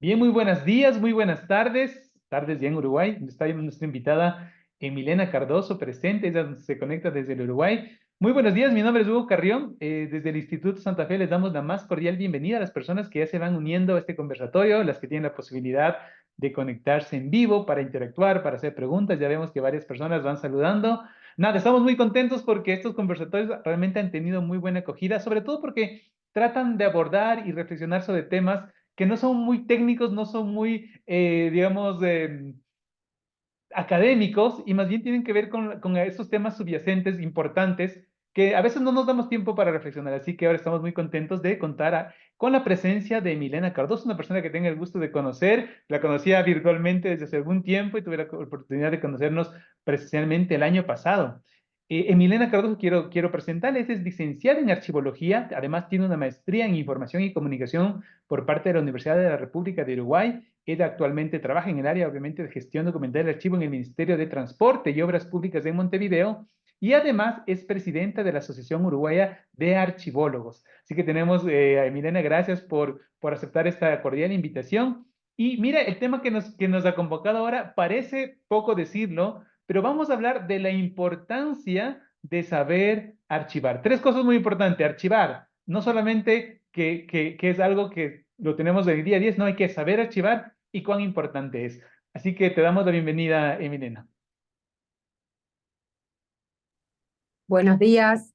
Bien, muy buenos días, muy buenas tardes. Tardes ya en Uruguay. Está nuestra invitada Emilena Cardoso presente. Ella se conecta desde el Uruguay. Muy buenos días, mi nombre es Hugo Carrión. Desde el Instituto Santa Fe les damos la más cordial bienvenida a las personas que ya se van uniendo a este conversatorio, las que tienen la posibilidad de conectarse en vivo para interactuar, para hacer preguntas. Ya vemos que varias personas van saludando. Nada, estamos muy contentos porque estos conversatorios realmente han tenido muy buena acogida, sobre todo porque tratan de abordar y reflexionar sobre temas que no son muy técnicos, no son muy, digamos, académicos, y más bien tienen que ver con esos temas subyacentes importantes que a veces no nos damos tiempo para reflexionar. Así que ahora estamos muy contentos de contar con la presencia de Emilena Cardoso, una persona que tenga el gusto de conocer. La conocía virtualmente desde hace algún tiempo y tuve la oportunidad de conocernos presencialmente el año pasado. Emilena Cardoso, quiero presentarles, es licenciada en archivología, además tiene una maestría en información y comunicación por parte de la Universidad de la República de Uruguay. Ella actualmente trabaja en el área, obviamente, de gestión documental y archivo en el Ministerio de Transporte y Obras Públicas de Montevideo, y además es presidenta de la Asociación Uruguaya de Archivólogos. Así que tenemos, a Emilena, gracias por aceptar esta cordial invitación. Y mira, el tema que nos ha convocado ahora parece poco decirlo, pero vamos a hablar de la importancia de saber archivar. Tres cosas muy importantes. Archivar, no solamente que es algo que lo tenemos del día a día, no, hay que saber archivar y cuán importante es. Así que te damos la bienvenida, Emilena. Buenos días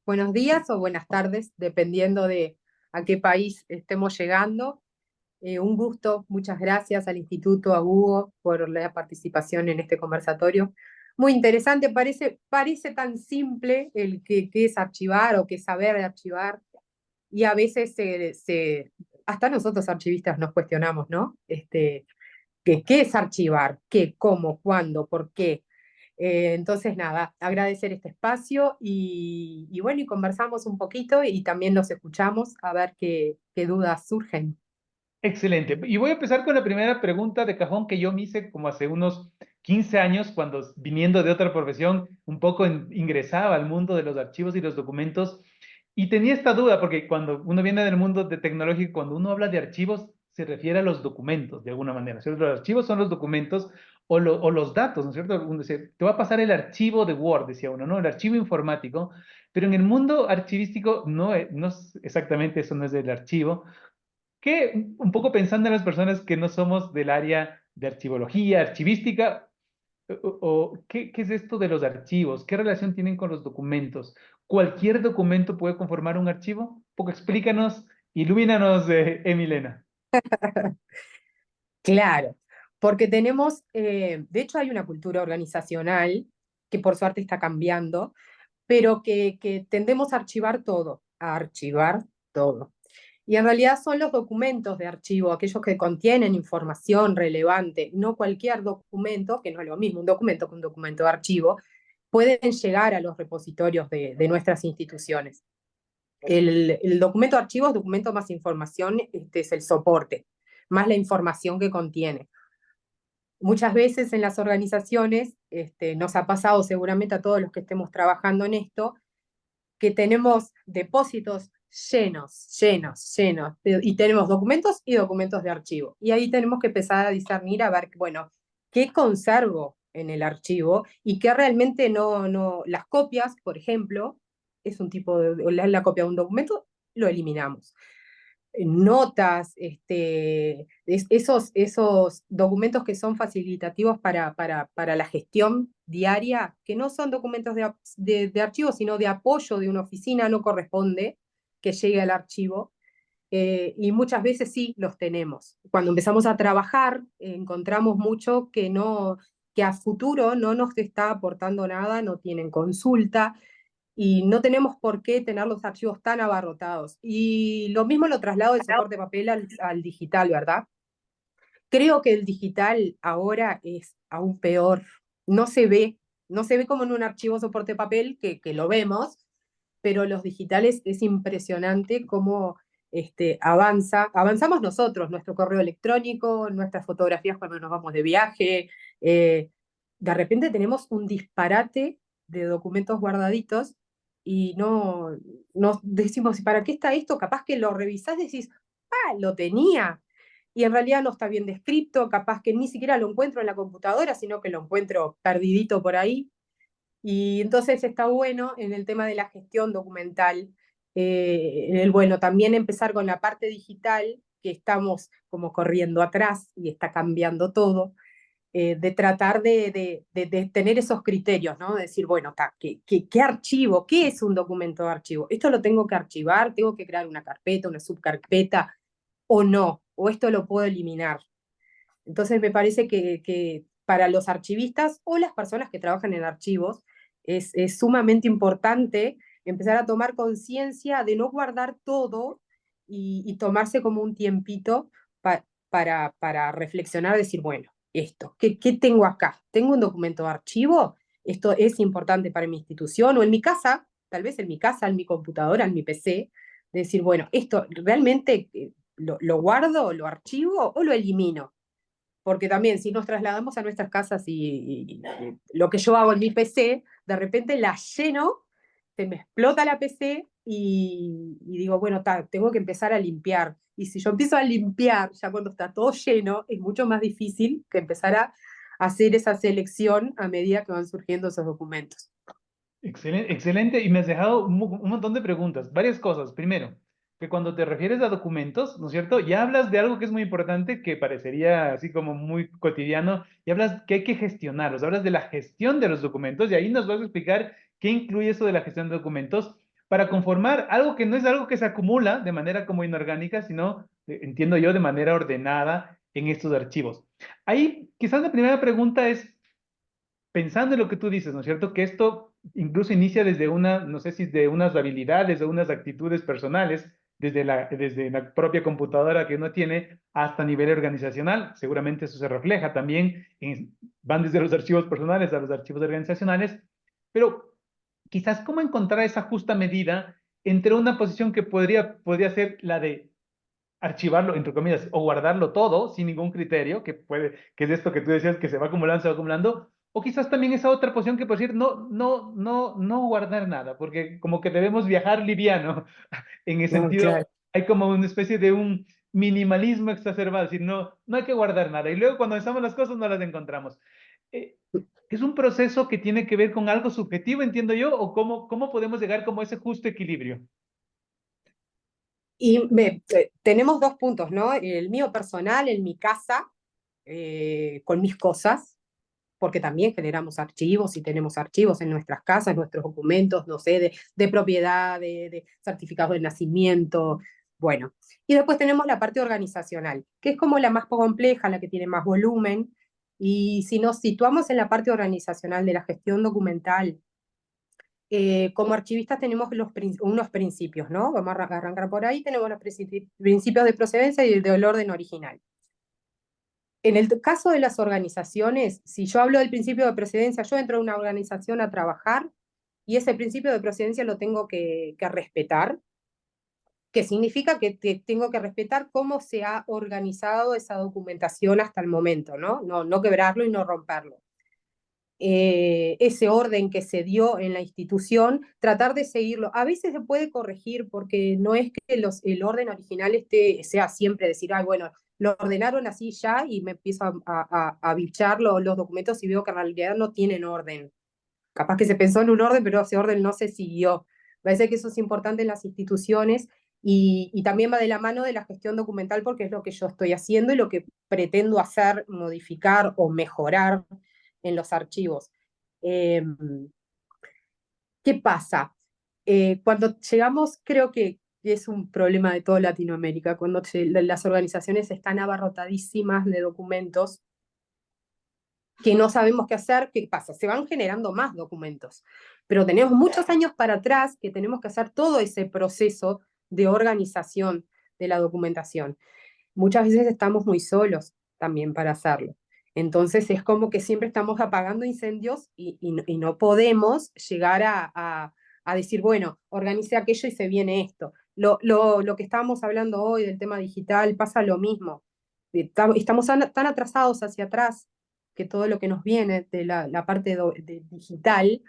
o buenas tardes, dependiendo de a qué país estemos llegando. Un gusto, muchas gracias al Instituto, a Hugo, por la participación en este conversatorio. Muy interesante, parece tan simple el que es archivar o que saber archivar, y a veces hasta nosotros archivistas nos cuestionamos, ¿no? ¿Qué es archivar? ¿Qué? ¿Cómo? ¿Cuándo? ¿Por qué? Entonces, nada, agradecer este espacio y bueno, y conversamos un poquito y también los escuchamos a ver qué dudas surgen. Excelente. Y voy a empezar con la primera pregunta de cajón que yo me hice como hace unos 15 años, cuando viniendo de otra profesión, un poco ingresaba al mundo de los archivos y los documentos. Y tenía esta duda, porque cuando uno viene del mundo de tecnológico, cuando uno habla de archivos, se refiere a los documentos, de alguna manera, ¿cierto? Los archivos son los documentos o los datos, ¿no es cierto? Uno dice, te va a pasar el archivo de Word, decía uno, ¿no? El archivo informático. Pero en el mundo archivístico no es exactamente eso, no es el archivo, que un poco pensando en las personas que no somos del área de archivología, archivística, ¿qué es esto de los archivos? ¿Qué relación tienen con los documentos? ¿Cualquier documento puede conformar un archivo? Un poco explícanos, ilumínanos, Emilena. Claro, porque tenemos, de hecho hay una cultura organizacional que por suerte está cambiando, pero que tendemos a archivar todo. Y en realidad son los documentos de archivo, aquellos que contienen información relevante, no cualquier documento, que no es lo mismo un documento que un documento de archivo, pueden llegar a los repositorios de nuestras instituciones. El documento de archivo es documento más información, es el soporte, más la información que contiene. Muchas veces en las organizaciones, nos ha pasado seguramente a todos los que estemos trabajando en esto, que tenemos depósitos llenos, y tenemos documentos y documentos de archivo. Y ahí tenemos que empezar a discernir, a ver, bueno, qué conservo en el archivo y qué realmente no, las copias, por ejemplo, es un tipo de, la copia de un documento, lo eliminamos. Notas, esos documentos que son facilitativos para la gestión diaria, que no son documentos de archivo, sino de apoyo de una oficina, no corresponde que llegue al archivo. Y muchas veces sí los tenemos. Cuando empezamos a trabajar, encontramos mucho que a futuro no nos está aportando nada, no tienen consulta, y no tenemos por qué tener los archivos tan abarrotados. Y lo mismo lo traslado del soporte de papel al digital, ¿verdad? Creo que el digital ahora es aún peor. No se ve, no se ve como en un archivo soporte papel, que lo vemos, pero los digitales es impresionante cómo avanzamos nosotros, nuestro correo electrónico, nuestras fotografías cuando nos vamos de viaje. De repente tenemos un disparate de documentos guardaditos y no decimos, ¿para qué está esto? Capaz que lo revisás y decís, ah, lo tenía. y en realidad no está bien descrito, capaz que ni siquiera lo encuentro en la computadora, sino que lo encuentro perdidito por ahí. Y entonces está bueno en el tema de la gestión documental, bueno, también empezar con la parte digital, que estamos como corriendo atrás y está cambiando todo, de tratar de tener esos criterios, ¿no? De decir, bueno, ¿qué archivo? ¿Qué es un documento de archivo? ¿Esto lo tengo que archivar? ¿Tengo que crear una carpeta, una subcarpeta? ¿O no? ¿O esto lo puedo eliminar? Entonces me parece que para los archivistas o las personas que trabajan en archivos es sumamente importante empezar a tomar conciencia de no guardar todo y tomarse como un tiempito para reflexionar, decir, bueno, esto, ¿qué tengo acá? ¿Tengo un documento de archivo? ¿Esto es importante para mi institución o en mi casa? Tal vez en mi casa, en mi computadora, en mi PC, de decir, bueno, esto realmente lo guardo, lo archivo o lo elimino, porque también si nos trasladamos a nuestras casas y lo que yo hago en mi PC, de repente la lleno, se me explota la PC y digo, bueno, tengo que empezar a limpiar. Y si yo empiezo a limpiar ya cuando está todo lleno, es mucho más difícil que empezar a hacer esa selección a medida que van surgiendo esos documentos. Excelente, excelente. Y me has dejado un montón de preguntas, varias cosas. Primero, que cuando te refieres a documentos, ¿no es cierto? Ya hablas de algo que es muy importante, que parecería así como muy cotidiano, y hablas que hay que gestionarlos, hablas de la gestión de los documentos, y ahí nos vas a explicar qué incluye eso de la gestión de documentos para conformar algo que no es algo que se acumula de manera como inorgánica, sino, entiendo yo, de manera ordenada en estos archivos. Ahí, quizás la primera pregunta es pensando en lo que tú dices, ¿no es cierto? Que esto incluso inicia desde una, no sé si de unas habilidades o unas actitudes personales, desde la propia computadora que uno tiene hasta nivel organizacional. Seguramente eso se refleja también, van desde los archivos personales a los archivos organizacionales, pero quizás cómo encontrar esa justa medida entre una posición que podría ser la de archivarlo, entre comillas, o guardarlo todo sin ningún criterio, que es esto que tú decías, que se va acumulando, o quizás también esa otra posición que por decir, no guardar nada, porque como que debemos viajar liviano, en ese No, sentido, claro. hay como una especie de un minimalismo exacerbado, es decir, no hay que guardar nada, y luego cuando necesitamos las cosas no las encontramos. Eh, ¿Es un proceso que tiene que ver con algo subjetivo, entiendo yo, o cómo podemos llegar como a ese justo equilibrio? Tenemos dos puntos, ¿no? El mío personal, en mi casa, con mis cosas, porque también generamos archivos y tenemos archivos en nuestras casas, nuestros documentos, no sé, de propiedad, de certificados de nacimiento, bueno. Y después tenemos la parte organizacional, que es como la más compleja, la que tiene más volumen. Y si nos situamos en la parte organizacional de la gestión documental, como archivistas tenemos unos principios, ¿no? Vamos a arrancar por ahí, tenemos los principios de procedencia y del orden original. En el caso de las organizaciones, si yo hablo del principio de procedencia, yo entro a una organización a trabajar y ese principio de procedencia lo tengo que respetar, que significa que tengo que respetar cómo se ha organizado esa documentación hasta el momento, ¿no? No quebrarlo y no romperlo. Ese orden que se dio en la institución, tratar de seguirlo. A veces se puede corregir porque no es que el orden original sea siempre decir, ay, bueno, lo ordenaron así ya y me empiezo a bichar los documentos y veo que en realidad no tienen orden. Capaz que se pensó en un orden, pero ese orden no se siguió. Parece que eso es importante en las instituciones y también va de la mano de la gestión documental porque es lo que yo estoy haciendo y lo que pretendo hacer, modificar o mejorar en los archivos. Eh, ¿Qué pasa? Cuando llegamos, creo que es un problema de toda Latinoamérica, cuando las organizaciones están abarrotadísimas de documentos que no sabemos qué hacer, ¿qué pasa? Se van generando más documentos, pero tenemos muchos años para atrás que tenemos que hacer todo ese proceso de organización de la documentación. Muchas veces estamos muy solos también para hacerlo. Entonces es como que siempre estamos apagando incendios y no podemos llegar a decir, bueno, organice aquello y se viene esto. Lo que estábamos hablando hoy del tema digital pasa lo mismo. Estamos tan atrasados hacia atrás que todo lo que nos viene de la parte de digital,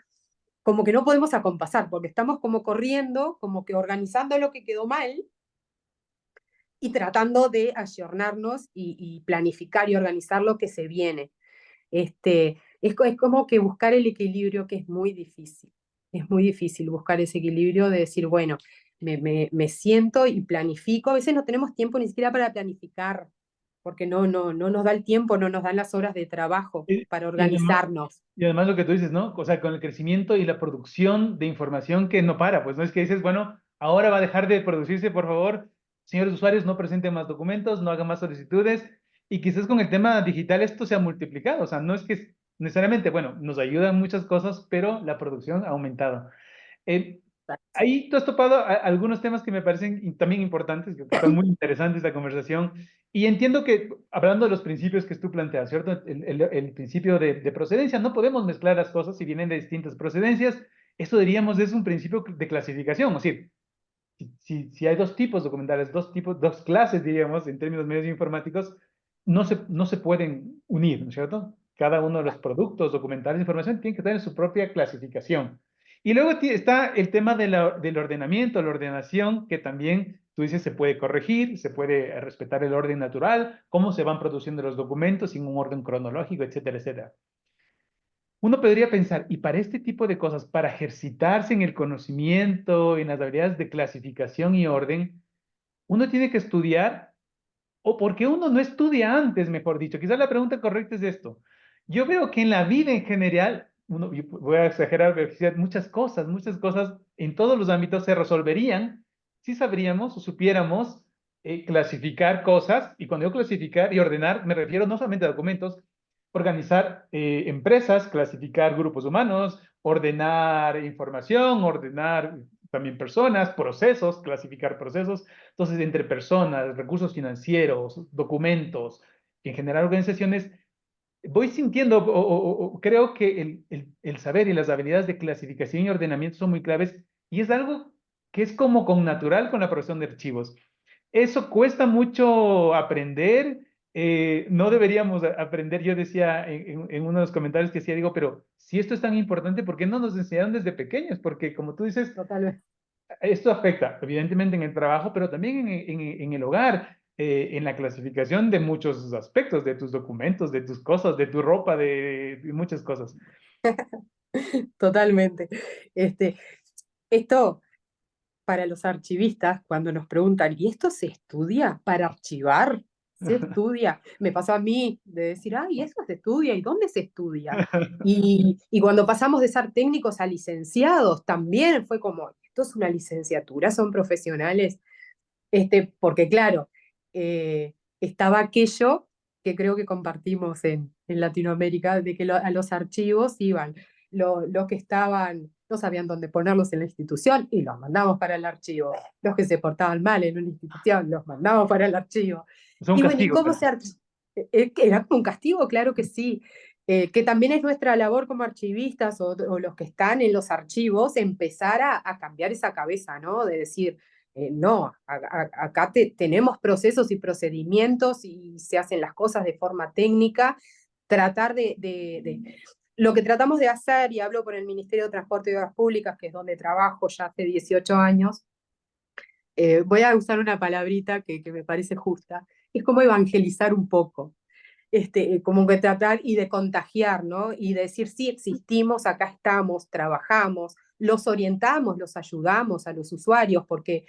como que no podemos acompasar, porque estamos como corriendo, como que organizando lo que quedó mal y tratando de ayornarnos y planificar y organizar lo que se viene. Es como que buscar el equilibrio que es muy difícil. Es muy difícil buscar ese equilibrio de decir, bueno, me siento y planifico. A veces no tenemos tiempo ni siquiera para planificar, porque no nos da el tiempo, no nos dan las horas de trabajo Y, para y además, organizarnos. y además lo que tú dices, ¿no? O sea, con el crecimiento y la producción de información que no para, pues no es que dices, bueno, ahora va a dejar de producirse, por favor, señores usuarios, no presenten más documentos, no hagan más solicitudes, y quizás con el tema digital esto se ha multiplicado, o sea, no es que necesariamente, bueno, nos ayudan muchas cosas, pero la producción ha aumentado. Eh, Ahí tú has topado algunos temas que me parecen también importantes, que están muy interesantes la conversación. Y entiendo que, hablando de los principios que tú planteas, ¿cierto? El principio de procedencia, no podemos mezclar las cosas si vienen de distintas procedencias. Esto diríamos es un principio de clasificación, es decir, si hay dos tipos documentales, dos clases, diríamos, en términos medios informáticos, no se pueden unir, ¿no es cierto? Cada uno de los productos documentales de información tiene que tener su propia clasificación. Y luego está el tema del ordenamiento, la ordenación, que también tú dices se puede corregir, se puede respetar el orden natural, cómo se van produciendo los documentos sin un orden cronológico, etcétera, etcétera. Uno podría pensar, y para este tipo de cosas, para ejercitarse en el conocimiento, en las habilidades de clasificación y orden, uno tiene que estudiar, o porque uno no estudia antes, mejor dicho. Quizás la pregunta correcta es esto. Yo veo que en la vida en general, yo voy a exagerar, pero quizás muchas cosas en todos los ámbitos se resolverían si sabríamos o supiéramos clasificar cosas, y cuando yo clasificar y ordenar, me refiero no solamente a documentos, organizar empresas, clasificar grupos humanos, ordenar información, ordenar también personas, procesos, clasificar procesos. Entonces, entre personas, recursos financieros, documentos, en general organizaciones, voy sintiendo o creo que el saber y las habilidades de clasificación y ordenamiento son muy claves y es algo que es como con natural con la profesión de archivos. Eso cuesta mucho aprender. No deberíamos aprender, yo decía en uno de los comentarios que decía, digo, pero si esto es tan importante, ¿por qué no nos enseñaron desde pequeños? Porque como tú dices, Totalmente. esto afecta evidentemente en el trabajo, pero también en el hogar, en la clasificación de muchos aspectos, de tus documentos, de tus cosas, de tu ropa, de muchas cosas. Totalmente. Este, esto para los archivistas, cuando nos preguntan, ¿y esto se estudia para archivar? ¿Se estudia? Me pasó a mí de decir, ay, ¿eso se estudia? ¿Y dónde se estudia? Y cuando pasamos de ser técnicos a licenciados, también fue como, esto es una licenciatura, son profesionales, porque claro, estaba aquello que creo que compartimos en Latinoamérica, de que a los archivos iban los que estaban, no sabían dónde ponerlos en la institución y los mandamos para el archivo. Los que se portaban mal en una institución, los mandamos para el archivo. Es un Y bueno, ¿y castigo cómo casi. se que era como un castigo? Claro que sí. Que también es nuestra labor como archivistas o los que están en los archivos, empezar a cambiar esa cabeza, ¿no? De decir, no, acá tenemos procesos y procedimientos y se hacen las cosas de forma técnica. Tratar lo que tratamos de hacer, y hablo por el Ministerio de Transporte y Obras Públicas, que es donde trabajo ya hace 18 años, voy a usar una palabrita que me parece justa, es como evangelizar un poco, como que tratar y de contagiar, ¿no? Y de decir, sí, existimos, acá estamos, trabajamos, los orientamos, los ayudamos a los usuarios, porque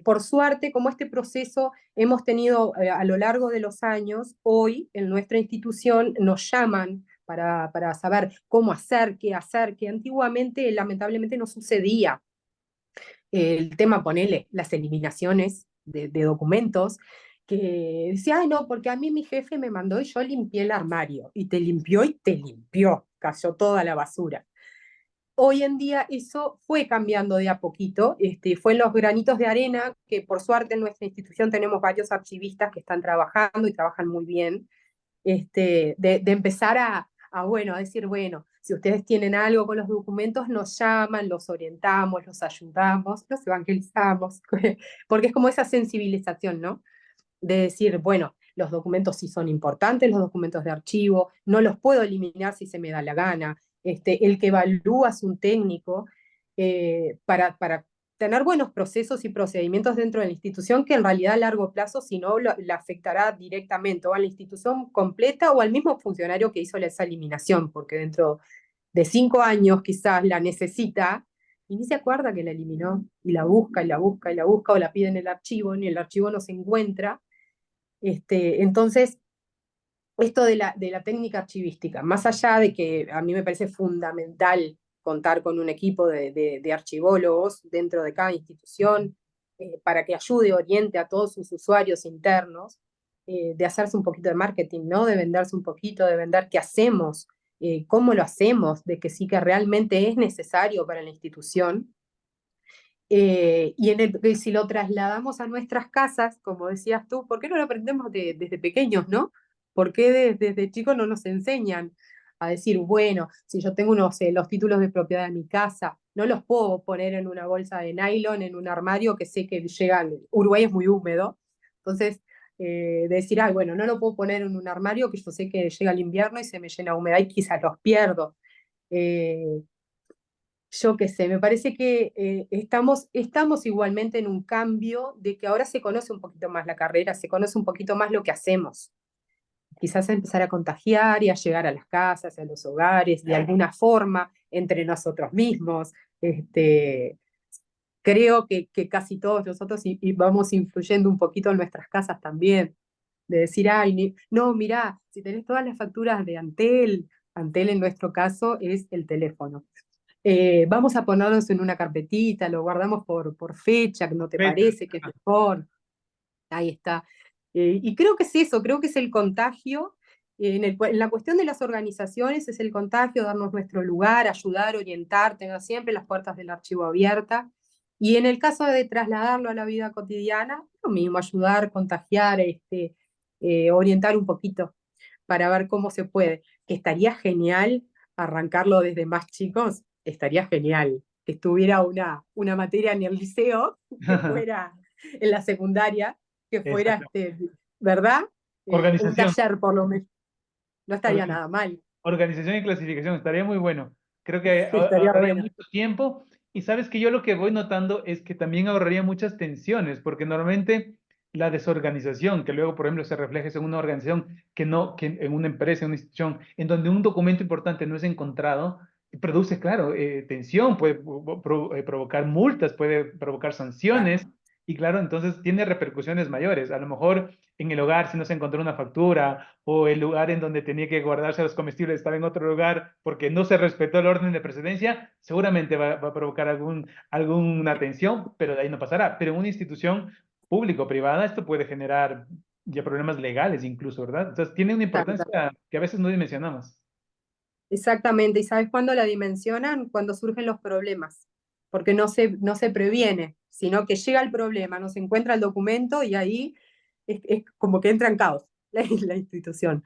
por suerte, como este proceso hemos tenido a lo largo de los años, hoy en nuestra institución nos llaman para saber cómo hacer, que antiguamente lamentablemente no sucedía. El tema, ponele, las eliminaciones de documentos, que decía, ay, no, porque a mí mi jefe me mandó y yo limpié el armario, y te limpió, cayó toda la basura. Hoy en día eso fue cambiando de a poquito, fue en los granitos de arena, que por suerte en nuestra institución tenemos varios archivistas que están trabajando y trabajan muy bien, de empezar bueno, a decir, bueno, si ustedes tienen algo con los documentos, nos llaman, los orientamos, los ayudamos, los evangelizamos, porque es como esa sensibilización, ¿no? De decir, bueno, los documentos sí son importantes, los documentos de archivo, no los puedo eliminar si se me da la gana. El que evalúa es un técnico para tener buenos procesos y procedimientos dentro de la institución que en realidad a largo plazo, si no, la afectará directamente o a la institución completa o al mismo funcionario que hizo esa eliminación, porque dentro de 5 años quizás la necesita y ni se acuerda que la eliminó, y la busca, y la busca, y la busca, o la pide en el archivo, ni el archivo no se encuentra. Entonces, esto de la técnica archivística, más allá de que a mí me parece fundamental contar con un equipo de archivólogos dentro de cada institución para que ayude, oriente a todos sus usuarios internos, de hacerse un poquito de marketing, ¿no? De venderse un poquito, de vender qué hacemos, cómo lo hacemos, de que sí que realmente es necesario para la institución. Si lo trasladamos a nuestras casas, como decías tú, ¿por qué no lo aprendemos desde pequeños, no? ¿Por qué desde chicos no nos enseñan a decir, bueno, si yo tengo los títulos de propiedad de mi casa, no los puedo poner en una bolsa de nylon, en un armario que sé que llegan, Uruguay es muy húmedo, entonces decir, ay, bueno, no lo puedo poner en un armario que yo sé que llega el invierno y se me llena de humedad y quizás los pierdo. Eh, yo qué sé, me parece que estamos igualmente en un cambio de que ahora se conoce un poquito más la carrera, se conoce un poquito más lo que hacemos. Quizás empezar a contagiar y a llegar a las casas, a los hogares, de alguna forma, entre nosotros mismos. Creo que casi todos nosotros y vamos influyendo un poquito en nuestras casas también. De decir, ay, no, mirá, si tenés todas las facturas de Antel, Antel en nuestro caso es el teléfono. Vamos a ponerlos en una carpetita, lo guardamos por fecha, ¿no te Fecha. parece que es mejor? Ahí está. Y creo que es eso, creo que es el contagio. En la cuestión de las organizaciones es el contagio, darnos nuestro lugar, ayudar, orientar, tener siempre las puertas del archivo abiertas. Y en el caso de trasladarlo a la vida cotidiana, lo mismo, ayudar, contagiar, orientar un poquito para ver cómo se puede. Que estaría genial arrancarlo desde más chicos, estaría genial. Que estuviera una materia en el liceo, que fuera en la secundaria, que fuera, Exacto. ¿verdad? Un Organización. taller por lo menos. No estaría Organi- nada mal. Organización y clasificación, estaría muy bueno. Creo que Estaría ahorraría bueno. mucho tiempo y sabes que yo lo que voy notando es que también ahorraría muchas tensiones, porque normalmente la desorganización, que luego, por ejemplo, se refleja en una organización que no, que en una empresa, en una institución, en donde un documento importante no es encontrado, produce, claro, tensión, puede provocar multas, puede provocar sanciones. Claro. Y claro, entonces tiene repercusiones mayores. A lo mejor en el hogar si no se encontró una factura o el lugar en donde tenía que guardarse los comestibles estaba en otro lugar porque no se respetó el orden de precedencia, seguramente va a provocar alguna tensión, pero de ahí no pasará. Pero en una institución pública o privada esto puede generar ya problemas legales incluso, ¿verdad? Entonces tiene una importancia que a veces no dimensionamos. Exactamente, ¿y sabes cuándo la dimensionan? Cuando surgen los problemas, porque no se previene, sino que llega el problema, no se encuentra el documento y ahí es como que entra en caos la institución.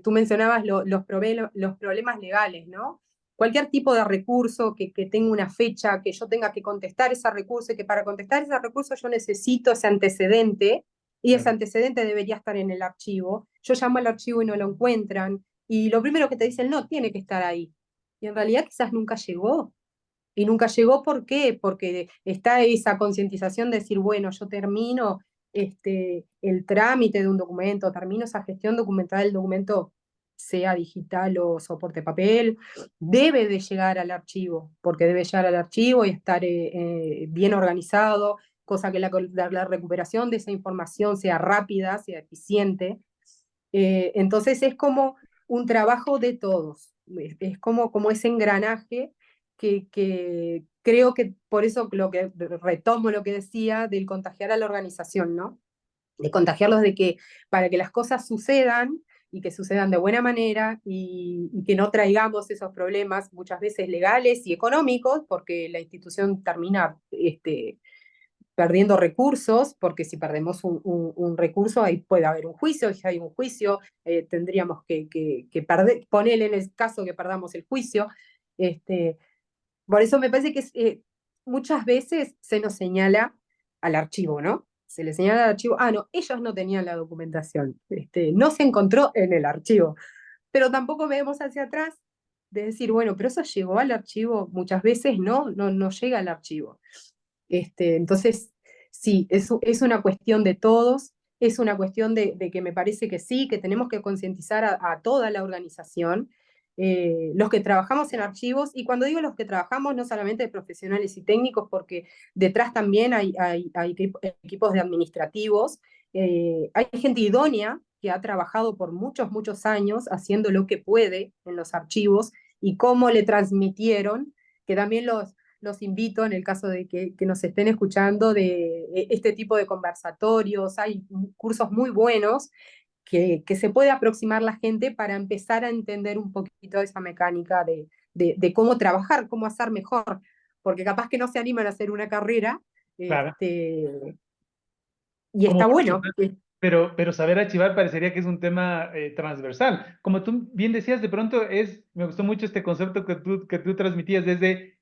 Tú mencionabas los problemas legales, ¿no? Cualquier tipo de recurso que tenga una fecha, que yo tenga que contestar ese recurso y que para contestar ese recurso yo necesito ese antecedente y ese Claro. antecedente debería estar en el archivo. Yo llamo al archivo y no lo encuentran y lo primero que te dicen, no, tiene que estar ahí. Y en realidad quizás nunca llegó. Y nunca llegó, ¿por qué? Porque está esa concientización de decir, bueno, yo termino el trámite de un documento, termino esa gestión documental del documento, sea digital o soporte papel, debe de llegar al archivo, porque debe llegar al archivo y estar bien organizado, cosa que la recuperación de esa información sea rápida, sea eficiente. Entonces es como un trabajo de todos, es como ese engranaje que creo que por eso lo que retomo lo que decía del contagiar a la organización, ¿no? De contagiarlos de que para que las cosas sucedan y que sucedan de buena manera y que no traigamos esos problemas muchas veces legales y económicos, porque la institución termina perdiendo recursos, porque si perdemos un recurso, ahí puede haber un juicio, y si hay un juicio, tendríamos que ponerle en el caso que perdamos el juicio. Este, por eso me parece que muchas veces se nos señala al archivo, ¿no? Se le señala al archivo, no, ellos no tenían la documentación, no se encontró en el archivo, pero tampoco vemos hacia atrás de decir, bueno, pero eso llegó al archivo, muchas veces no llega al archivo. Entonces, sí, es una cuestión de todos, es una cuestión de que me parece que sí, que tenemos que concientizar a toda la organización, los que trabajamos en archivos, y cuando digo los que trabajamos, no solamente de profesionales y técnicos, porque detrás también hay equipos de administrativos, hay gente idónea que ha trabajado por muchos, muchos años haciendo lo que puede en los archivos y cómo le transmitieron, que también los invito, en el caso de que nos estén escuchando, de este tipo de conversatorios. Hay cursos muy buenos que se puede aproximar la gente para empezar a entender un poquito esa mecánica de cómo trabajar, cómo hacer mejor, porque capaz que no se animan a hacer una carrera, Claro. y Como está muchos, bueno. pero saber archivar parecería que es un tema transversal. Como tú bien decías, de pronto me gustó mucho este concepto que tú transmitías desde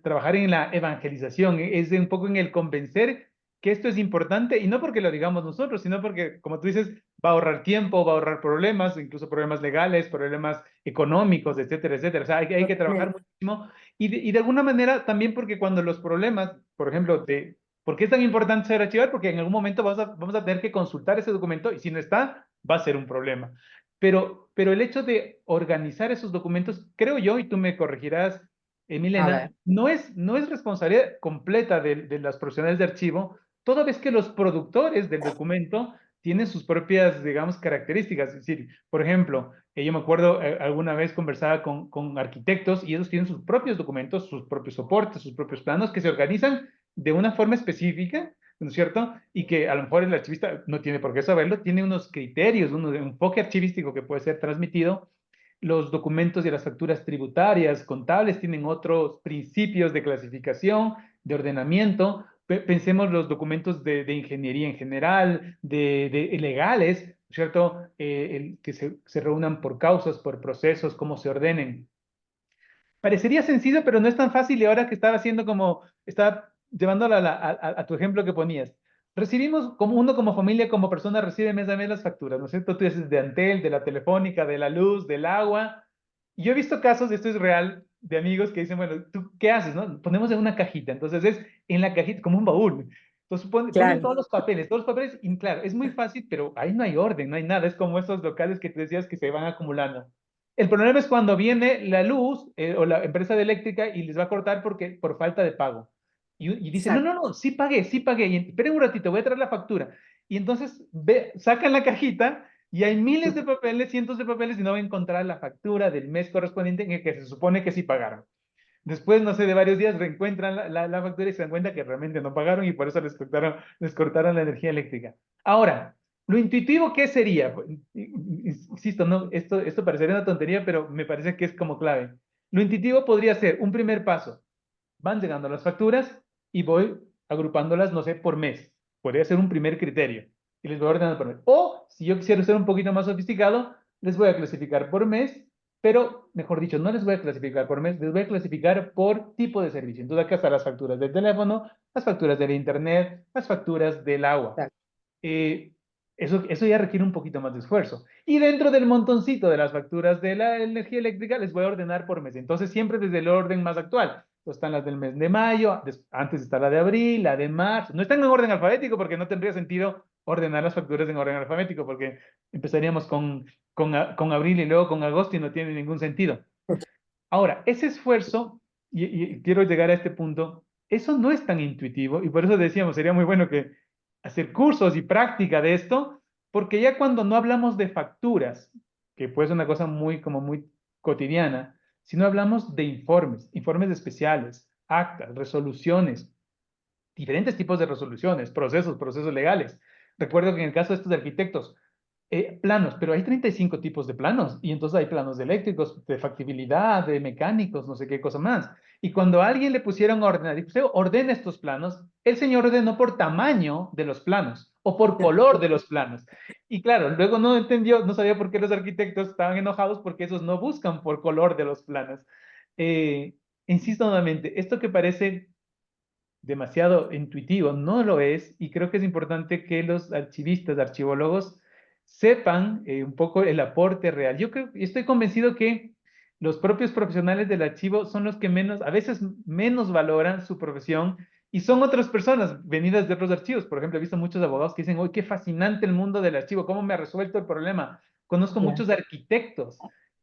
trabajar en la evangelización, es de un poco en el convencer que esto es importante, y no porque lo digamos nosotros, sino porque, como tú dices, va a ahorrar tiempo, va a ahorrar problemas, incluso problemas legales, problemas económicos, etcétera, etcétera. O sea, hay que trabajar muchísimo, y de alguna manera también porque cuando los problemas, por ejemplo, ¿por qué es tan importante saber archivar? Porque en algún momento vamos a tener que consultar ese documento y si no está, va a ser un problema. Pero el hecho de organizar esos documentos, creo yo, y tú me corregirás, A Milena, ver, no es responsabilidad completa de las profesionales de archivo, toda vez que los productores del documento tienen sus propias, digamos, características. Es decir, por ejemplo, yo me acuerdo, alguna vez conversaba con arquitectos y ellos tienen sus propios documentos, sus propios soportes, sus propios planos que se organizan de una forma específica, ¿no es cierto? Y que a lo mejor el archivista no tiene por qué saberlo, tiene unos criterios, un enfoque archivístico que puede ser transmitido. Los documentos y las facturas tributarias, contables, tienen otros principios de clasificación, de ordenamiento. Pensemos los documentos de ingeniería en general, de legales, ¿no es cierto? Que se reúnan por causas, por procesos, cómo se ordenen. Parecería sencillo, pero no es tan fácil. Y ahora que estaba haciendo como, estaba llevándola a tu ejemplo que ponías. Recibimos, como uno como familia, como persona, recibe mes a mes las facturas, ¿no es cierto? Tú dices de Antel, de la telefónica, de la luz, del agua. Y yo he visto casos, esto es real, de amigos que dicen, bueno, ¿tú qué haces, no? Ponemos en una cajita. Entonces es en la cajita, como un baúl. Entonces ponen claro, todos los papeles, y claro, es muy fácil, pero ahí no hay orden, no hay nada. Es como esos locales que te decías que se van acumulando. El problema es cuando viene la luz o la empresa de eléctrica y les va a cortar por falta de pago. Y dicen, no, exacto, no, no, sí pagué. Y esperen un ratito, voy a traer la factura. Y entonces sacan la cajita y hay miles de papeles, cientos de papeles y no va a encontrar la factura del mes correspondiente en el que se supone que sí pagaron. Después, no sé, de varios días reencuentran la factura y se dan cuenta que realmente no pagaron y por eso les cortaron la energía eléctrica. Ahora, lo intuitivo, ¿qué sería? Insisto, no, esto parecería una tontería, pero me parece que es como clave. Lo intuitivo podría ser un primer paso. Van llegando las facturas y voy agrupándolas, no sé, por mes. Podría ser un primer criterio. Y les voy ordenando por mes. O, si yo quisiera ser un poquito más sofisticado, les voy a clasificar por mes, pero, mejor dicho, no les voy a clasificar por mes, les voy a clasificar por tipo de servicio. Entonces, acá están las facturas del teléfono, las facturas del internet, las facturas del agua. exacto. eh, eso ya requiere un poquito más de esfuerzo. Y dentro del montoncito de las facturas de la energía eléctrica, les voy a ordenar por mes. Entonces, siempre desde el orden más actual. Entonces, están las del mes de mayo, antes está la de abril, la de marzo. No están en orden alfabético porque no tendría sentido ordenar las facturas en orden alfabético porque empezaríamos con abril y luego con agosto y no tiene ningún sentido. Ahora, ese esfuerzo, y quiero llegar a este punto, eso no es tan intuitivo y por eso decíamos, sería muy bueno que hacer cursos y práctica de esto, porque ya cuando no hablamos de facturas, que puede ser una cosa como muy cotidiana, sino hablamos de informes, informes especiales, actas, resoluciones, diferentes tipos de resoluciones, procesos legales. Recuerdo que en el caso de estos de arquitectos, planos, pero hay 35 tipos de planos y entonces hay planos de eléctricos, de factibilidad, de mecánicos, no sé qué cosa más. Y cuando a alguien le pusieron a ordenar, dice, ordena estos planos, el señor ordenó por tamaño de los planos o por color de los planos. Y claro, luego no entendió, no sabía por qué los arquitectos estaban enojados porque esos no buscan por color de los planos. Eh, Insisto nuevamente, esto que parece demasiado intuitivo, no lo es, y creo que es importante que los archivistas, archivólogos, sepan un poco el aporte real. Yo creo, estoy convencido que los propios profesionales del archivo son los que menos, a veces menos valoran su profesión Y son otras personas venidas de otros archivos. Por ejemplo, he visto muchos abogados que dicen, ¡uy, qué fascinante el mundo del archivo! ¿Cómo me ha resuelto el problema? Conozco Claro. muchos arquitectos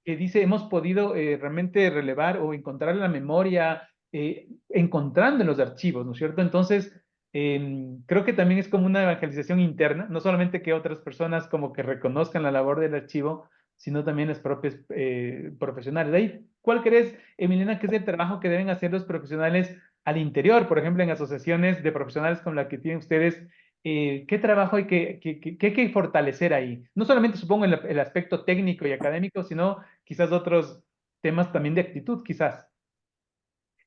que dice, hemos podido realmente relevar o encontrar la memoria encontrando en los archivos, ¿no es cierto? Entonces, creo que también es como una evangelización interna, no solamente que otras personas como que reconozcan la labor del archivo, sino también los propios profesionales. De ahí, ¿cuál crees, Emiliana, que es el trabajo que deben hacer los profesionales al interior? Por ejemplo, en asociaciones de profesionales como la que tienen ustedes, ¿qué trabajo que hay que fortalecer ahí? No solamente supongo el aspecto técnico y académico, sino quizás otros temas también de actitud, quizás.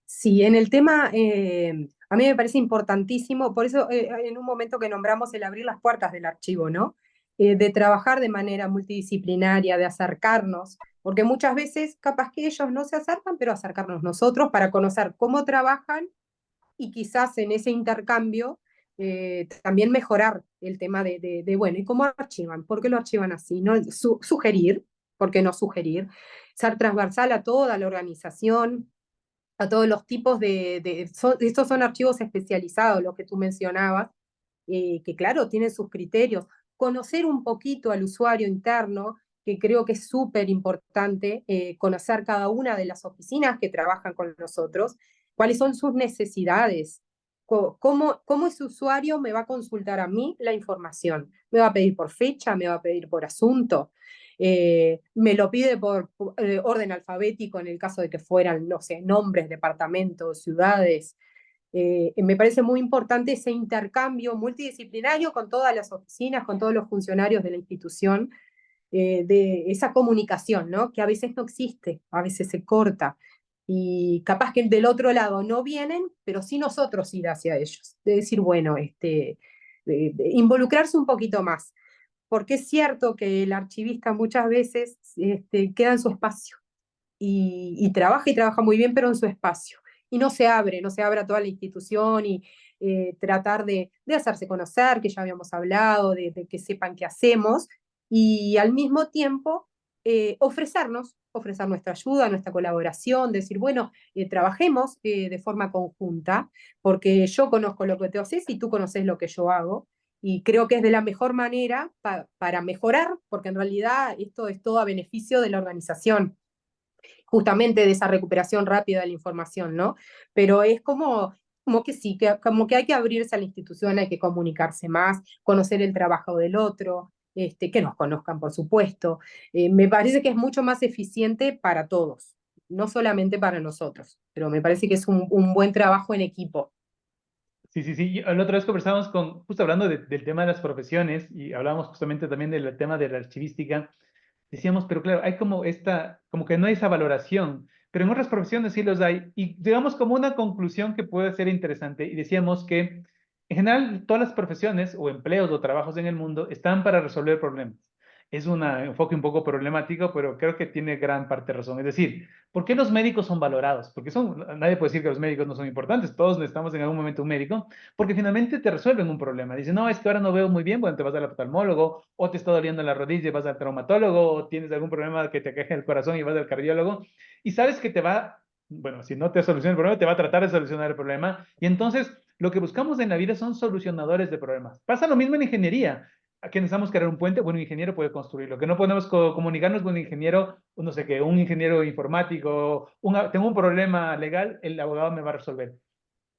Sí, en el tema, a mí me parece importantísimo, por eso en un momento que nombramos el abrir las puertas del archivo, ¿no? De trabajar de manera multidisciplinaria, de acercarnos, porque muchas veces capaz que ellos no se acercan, pero acercarnos nosotros para conocer cómo trabajan y quizás en ese intercambio también mejorar el tema bueno, ¿y cómo archivan? ¿Por qué lo archivan así? ¿No? Sugerir, ¿por qué no sugerir? Ser transversal a toda la organización, a todos los tipos estos son archivos especializados, los que tú mencionabas, que claro, tienen sus criterios. Conocer un poquito al usuario interno, que creo que es súper importante, conocer cada una de las oficinas que trabajan con nosotros, cuáles son sus necesidades, cómo ese usuario me va a consultar a mí la información. ¿Me va a pedir por fecha? ¿Me va a pedir por asunto? Me lo pide por orden alfabético en el caso de que fueran, no sé, nombres, departamentos, ciudades. Me parece muy importante ese intercambio multidisciplinario con todas las oficinas, con todos los funcionarios de la institución, de esa comunicación, ¿no? Que a veces no existe, a veces se corta. Y capaz que del otro lado no vienen, pero sí nosotros ir hacia ellos. De decir, bueno, de involucrarse un poquito más. Porque es cierto que el archivista muchas veces queda en su espacio y trabaja muy bien, pero en su espacio. Y no se abre a toda la institución y tratar de hacerse conocer, que ya habíamos hablado, de que sepan qué hacemos, y al mismo tiempo ofrecer nuestra ayuda, nuestra colaboración, decir, bueno, trabajemos de forma conjunta, porque yo conozco lo que tú haces y tú conoces lo que yo hago, y creo que es de la mejor manera para mejorar, porque en realidad esto es todo a beneficio de la organización, justamente de esa recuperación rápida de la información, ¿no? Pero es como que sí, como que hay que abrirse a la institución, hay que comunicarse más, conocer el trabajo del otro, que nos conozcan, por supuesto. Me parece que es mucho más eficiente para todos, no solamente para nosotros, pero me parece que es un buen trabajo en equipo. Sí, sí, sí. La otra vez conversábamos justo hablando del tema de las profesiones y hablábamos justamente también del tema de la archivística. Decíamos, pero claro, hay como como que no hay esa valoración, pero en otras profesiones sí los hay. Y digamos como una conclusión que puede ser interesante, y decíamos que en general todas las profesiones o empleos o trabajos en el mundo están para resolver problemas. Es un enfoque un poco problemático, pero creo que tiene gran parte de razón. Es decir, ¿por qué los médicos son valorados? Porque nadie puede decir que los médicos no son importantes, todos necesitamos en algún momento un médico, porque finalmente te resuelven un problema. Dicen, no, es que ahora no veo muy bien, bueno, te vas al oftalmólogo, o te está doliendo la rodilla y vas al traumatólogo, o tienes algún problema que te aqueje el corazón y vas al cardiólogo, y sabes que bueno, si no te soluciona el problema, te va a tratar de solucionar el problema, y entonces lo que buscamos en la vida son solucionadores de problemas. Pasa lo mismo en ingeniería. Que necesitamos crear un puente, bueno, un ingeniero puede construirlo. Que no podemos comunicarnos con un ingeniero, no sé qué, un ingeniero informático, tengo un problema legal, el abogado me va a resolver.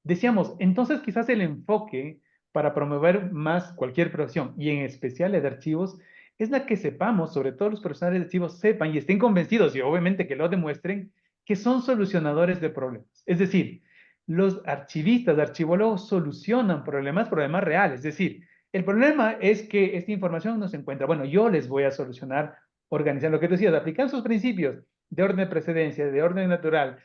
Decíamos, entonces quizás el enfoque para promover más cualquier profesión, y en especial la de archivos, es la que sepamos, sobre todo los profesionales de archivos, sepan y estén convencidos, y obviamente que lo demuestren, que son solucionadores de problemas. Es decir, los archivistas, archivólogos solucionan problemas reales. Es decir, el problema es que esta información no se encuentra. Bueno, yo les voy a solucionar, organizar lo que tú decías, aplicar sus principios de orden de precedencia, de orden natural,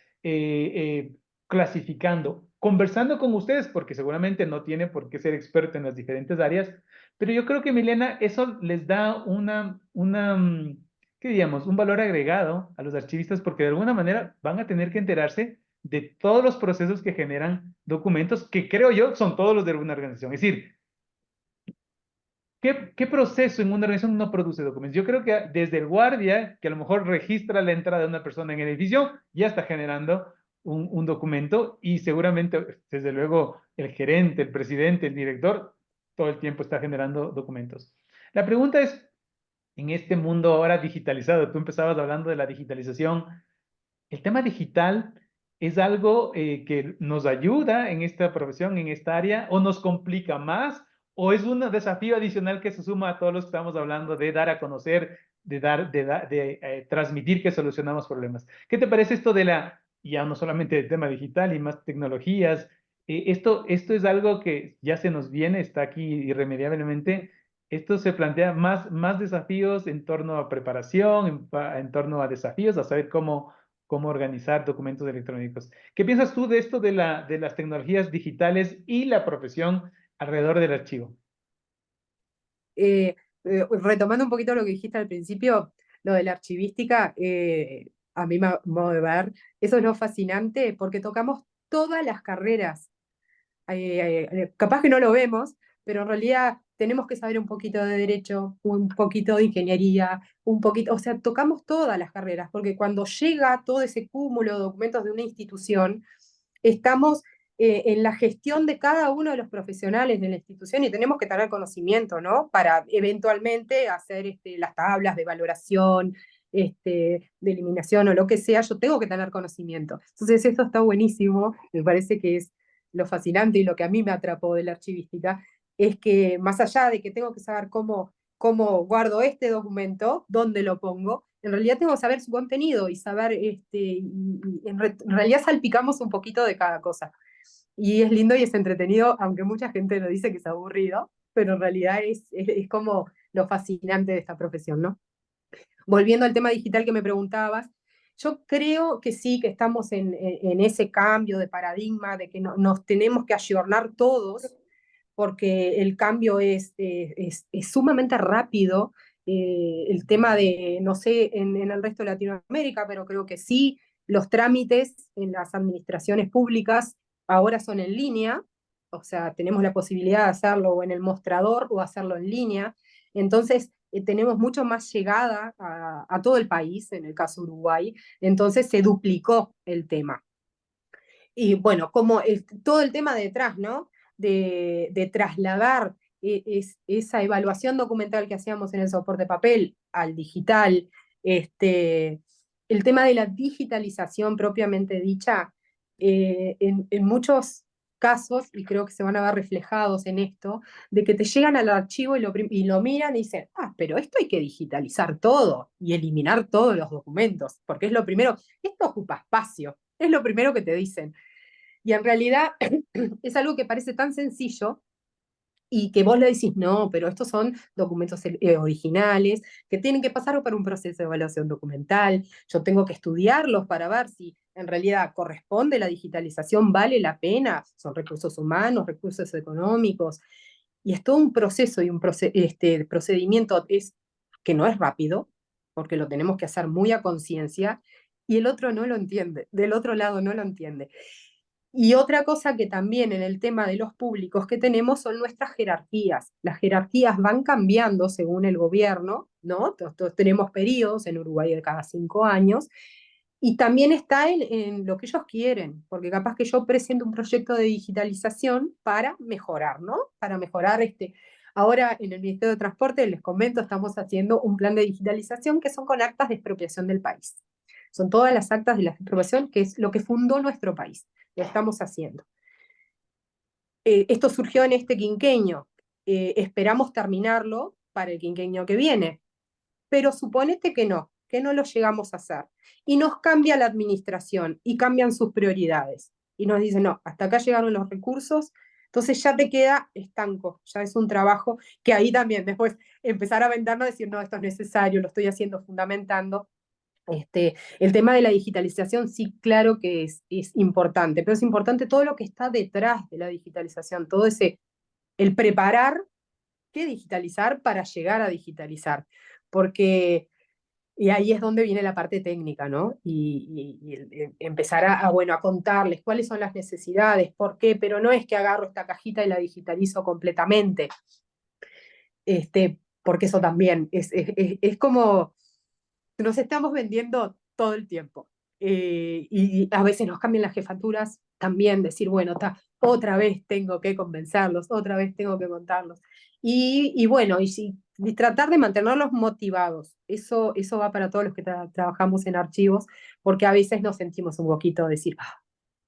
clasificando, conversando con ustedes, porque seguramente no tienen por qué ser experto en las diferentes áreas, pero yo creo que, Milena, eso les da ¿qué diríamos? Un valor agregado a los archivistas, porque de alguna manera van a tener que enterarse de todos los procesos que generan documentos, que creo yo son todos los de una organización. Es decir, ¿qué proceso en una organización no produce documentos? Yo creo que desde el guardia, que a lo mejor registra la entrada de una persona en el edificio, ya está generando un documento y seguramente, desde luego, el gerente, el presidente, el director, todo el tiempo está generando documentos. La pregunta es, en este mundo ahora digitalizado, tú empezabas hablando de la digitalización, ¿el tema digital es algo que nos ayuda en esta profesión, en esta área, o nos complica más, o es un desafío adicional que se suma a todos los que estamos hablando de dar a conocer, de transmitir que solucionamos problemas? ¿Qué te parece esto de ya no solamente el tema digital y más tecnologías? Esto es algo que ya se nos viene, está aquí irremediablemente. Esto se plantea más desafíos en torno a preparación, en torno a desafíos, a saber cómo organizar documentos electrónicos. ¿Qué piensas tú de esto de las tecnologías digitales y la profesión alrededor del archivo? Eh, Retomando un poquito lo que dijiste al principio, lo de la archivística, a mí me modo de ver, eso es lo fascinante porque tocamos todas las carreras. Capaz que no lo vemos, pero en realidad tenemos que saber un poquito de derecho, un poquito de ingeniería, un poquito, o sea, tocamos todas las carreras, porque cuando llega todo ese cúmulo de documentos de una institución, estamos en la gestión de cada uno de los profesionales de la institución y tenemos que tener conocimiento, ¿no? Para eventualmente hacer las tablas de valoración, de eliminación o lo que sea, yo tengo que tener conocimiento. Entonces, esto está buenísimo, me parece que es lo fascinante y lo que a mí me atrapó de la archivística, es que más allá de que tengo que saber cómo guardo este documento, dónde lo pongo, en realidad tengo que saber su contenido y saber, en realidad salpicamos un poquito de cada cosa. Y es lindo y es entretenido, aunque mucha gente lo dice que es aburrido, pero en realidad es como lo fascinante de esta profesión, ¿no? Volviendo al tema digital que me preguntabas, yo creo que sí, que estamos en ese cambio de paradigma, de que nos tenemos que ayornar todos, porque el cambio es sumamente rápido. El tema de, no sé, en el resto de Latinoamérica, pero creo que sí, los trámites en las administraciones públicas ahora son en línea, o sea, tenemos la posibilidad de hacerlo o en el mostrador o hacerlo en línea. Entonces, tenemos mucho más llegada a todo el país, en el caso de Uruguay, entonces se duplicó el tema. Y bueno, como todo el tema detrás, ¿no? De trasladar esa evaluación documental que hacíamos en el soporte papel al digital, el tema de la digitalización propiamente dicha, en muchos casos, y creo que se van a ver reflejados en esto, de que te llegan al archivo y lo miran y dicen, ah, pero esto hay que digitalizar todo y eliminar todos los documentos, porque es lo primero, esto ocupa espacio, es lo primero que te dicen. Y en realidad es algo que parece tan sencillo y que vos le decís, no, pero estos son documentos originales que tienen que pasar por un proceso de evaluación documental. Yo tengo que estudiarlos para ver si en realidad corresponde la digitalización, vale la pena, son recursos humanos, recursos económicos. Y es todo un proceso y un procedimiento que no es rápido, porque lo tenemos que hacer muy a conciencia, y el otro no lo entiende, del otro lado no lo entiende. Y otra cosa que también en el tema de los públicos que tenemos son nuestras jerarquías. Las jerarquías van cambiando según el gobierno, ¿no? Todos tenemos periodos en Uruguay de cada 5 años. Y también está en lo que ellos quieren, porque capaz que yo presento un proyecto de digitalización para mejorar, ¿no? Para mejorar Ahora en el Ministerio de Transporte, les comento, estamos haciendo un plan de digitalización que son con actas de expropiación del país. Son todas las actas de la expropiación, que es lo que fundó nuestro país. Lo estamos haciendo. Esto surgió en este quinquenio. Esperamos terminarlo para el quinquenio que viene, pero suponete que no lo llegamos a hacer. Y nos cambia la administración y cambian sus prioridades. Y nos dicen, no, hasta acá llegaron los recursos, entonces ya te queda estanco, ya es un trabajo que ahí también después empezar a vendernos, decir, no, esto es necesario, lo estoy haciendo fundamentando. El tema de la digitalización sí, claro que es importante, pero es importante todo lo que está detrás de la digitalización, todo el preparar qué digitalizar para llegar a digitalizar, porque y ahí es donde viene la parte técnica, ¿no? Y empezar bueno, a contarles cuáles son las necesidades, por qué, pero no es que agarro esta cajita y la digitalizo completamente, porque eso también es como nos estamos vendiendo todo el tiempo. y a veces nos cambian las jefaturas, también decir, bueno, otra vez tengo que convencerlos, otra vez tengo que contarlos. Y bueno, y tratar de mantenerlos motivados. Eso va para todos los que trabajamos en archivos, porque a veces nos sentimos un poquito de decir, "Ah,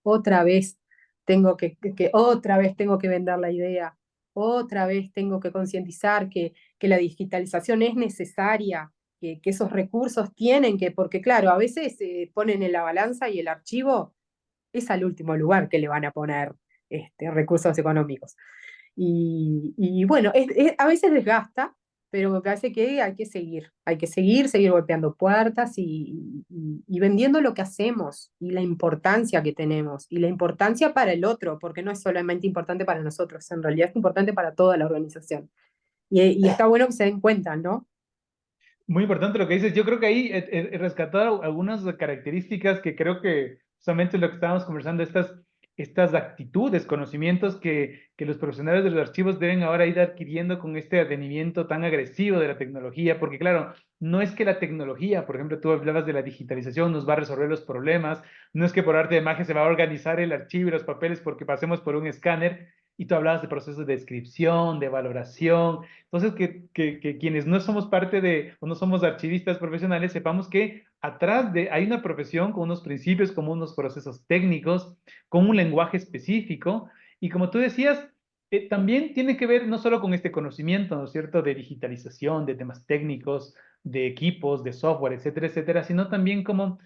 otra vez otra vez tengo que vender la idea, otra vez tengo que concientizar que la digitalización es necesaria, que esos recursos tienen que, porque claro, a veces se ponen en la balanza y el archivo es al último lugar que le van a poner recursos económicos. Y bueno, a veces desgasta, pero me parece que hay que seguir golpeando puertas y vendiendo lo que hacemos y la importancia que tenemos y la importancia para el otro, porque no es solamente importante para nosotros, en realidad es importante para toda la organización. Y está bueno que se den cuenta, ¿no? Muy importante lo que dices. Yo creo que ahí he rescatado algunas características que creo que justamente lo que estábamos conversando, estas actitudes, conocimientos que los profesionales de los archivos deben ahora ir adquiriendo con este advenimiento tan agresivo de la tecnología, porque claro, no es que la tecnología, por ejemplo, tú hablabas de la digitalización, nos va a resolver los problemas, no es que por arte de magia se va a organizar el archivo y los papeles porque pasemos por un escáner, y tú hablabas de procesos de descripción, de valoración. Entonces, que quienes no somos parte de, o no somos archivistas profesionales, sepamos que atrás de, hay una profesión con unos principios, con unos procesos técnicos, con un lenguaje específico, y como tú decías, también tiene que ver no solo con este conocimiento, ¿no es cierto?, de digitalización, de temas técnicos, de equipos, de software, etcétera, etcétera, sino también como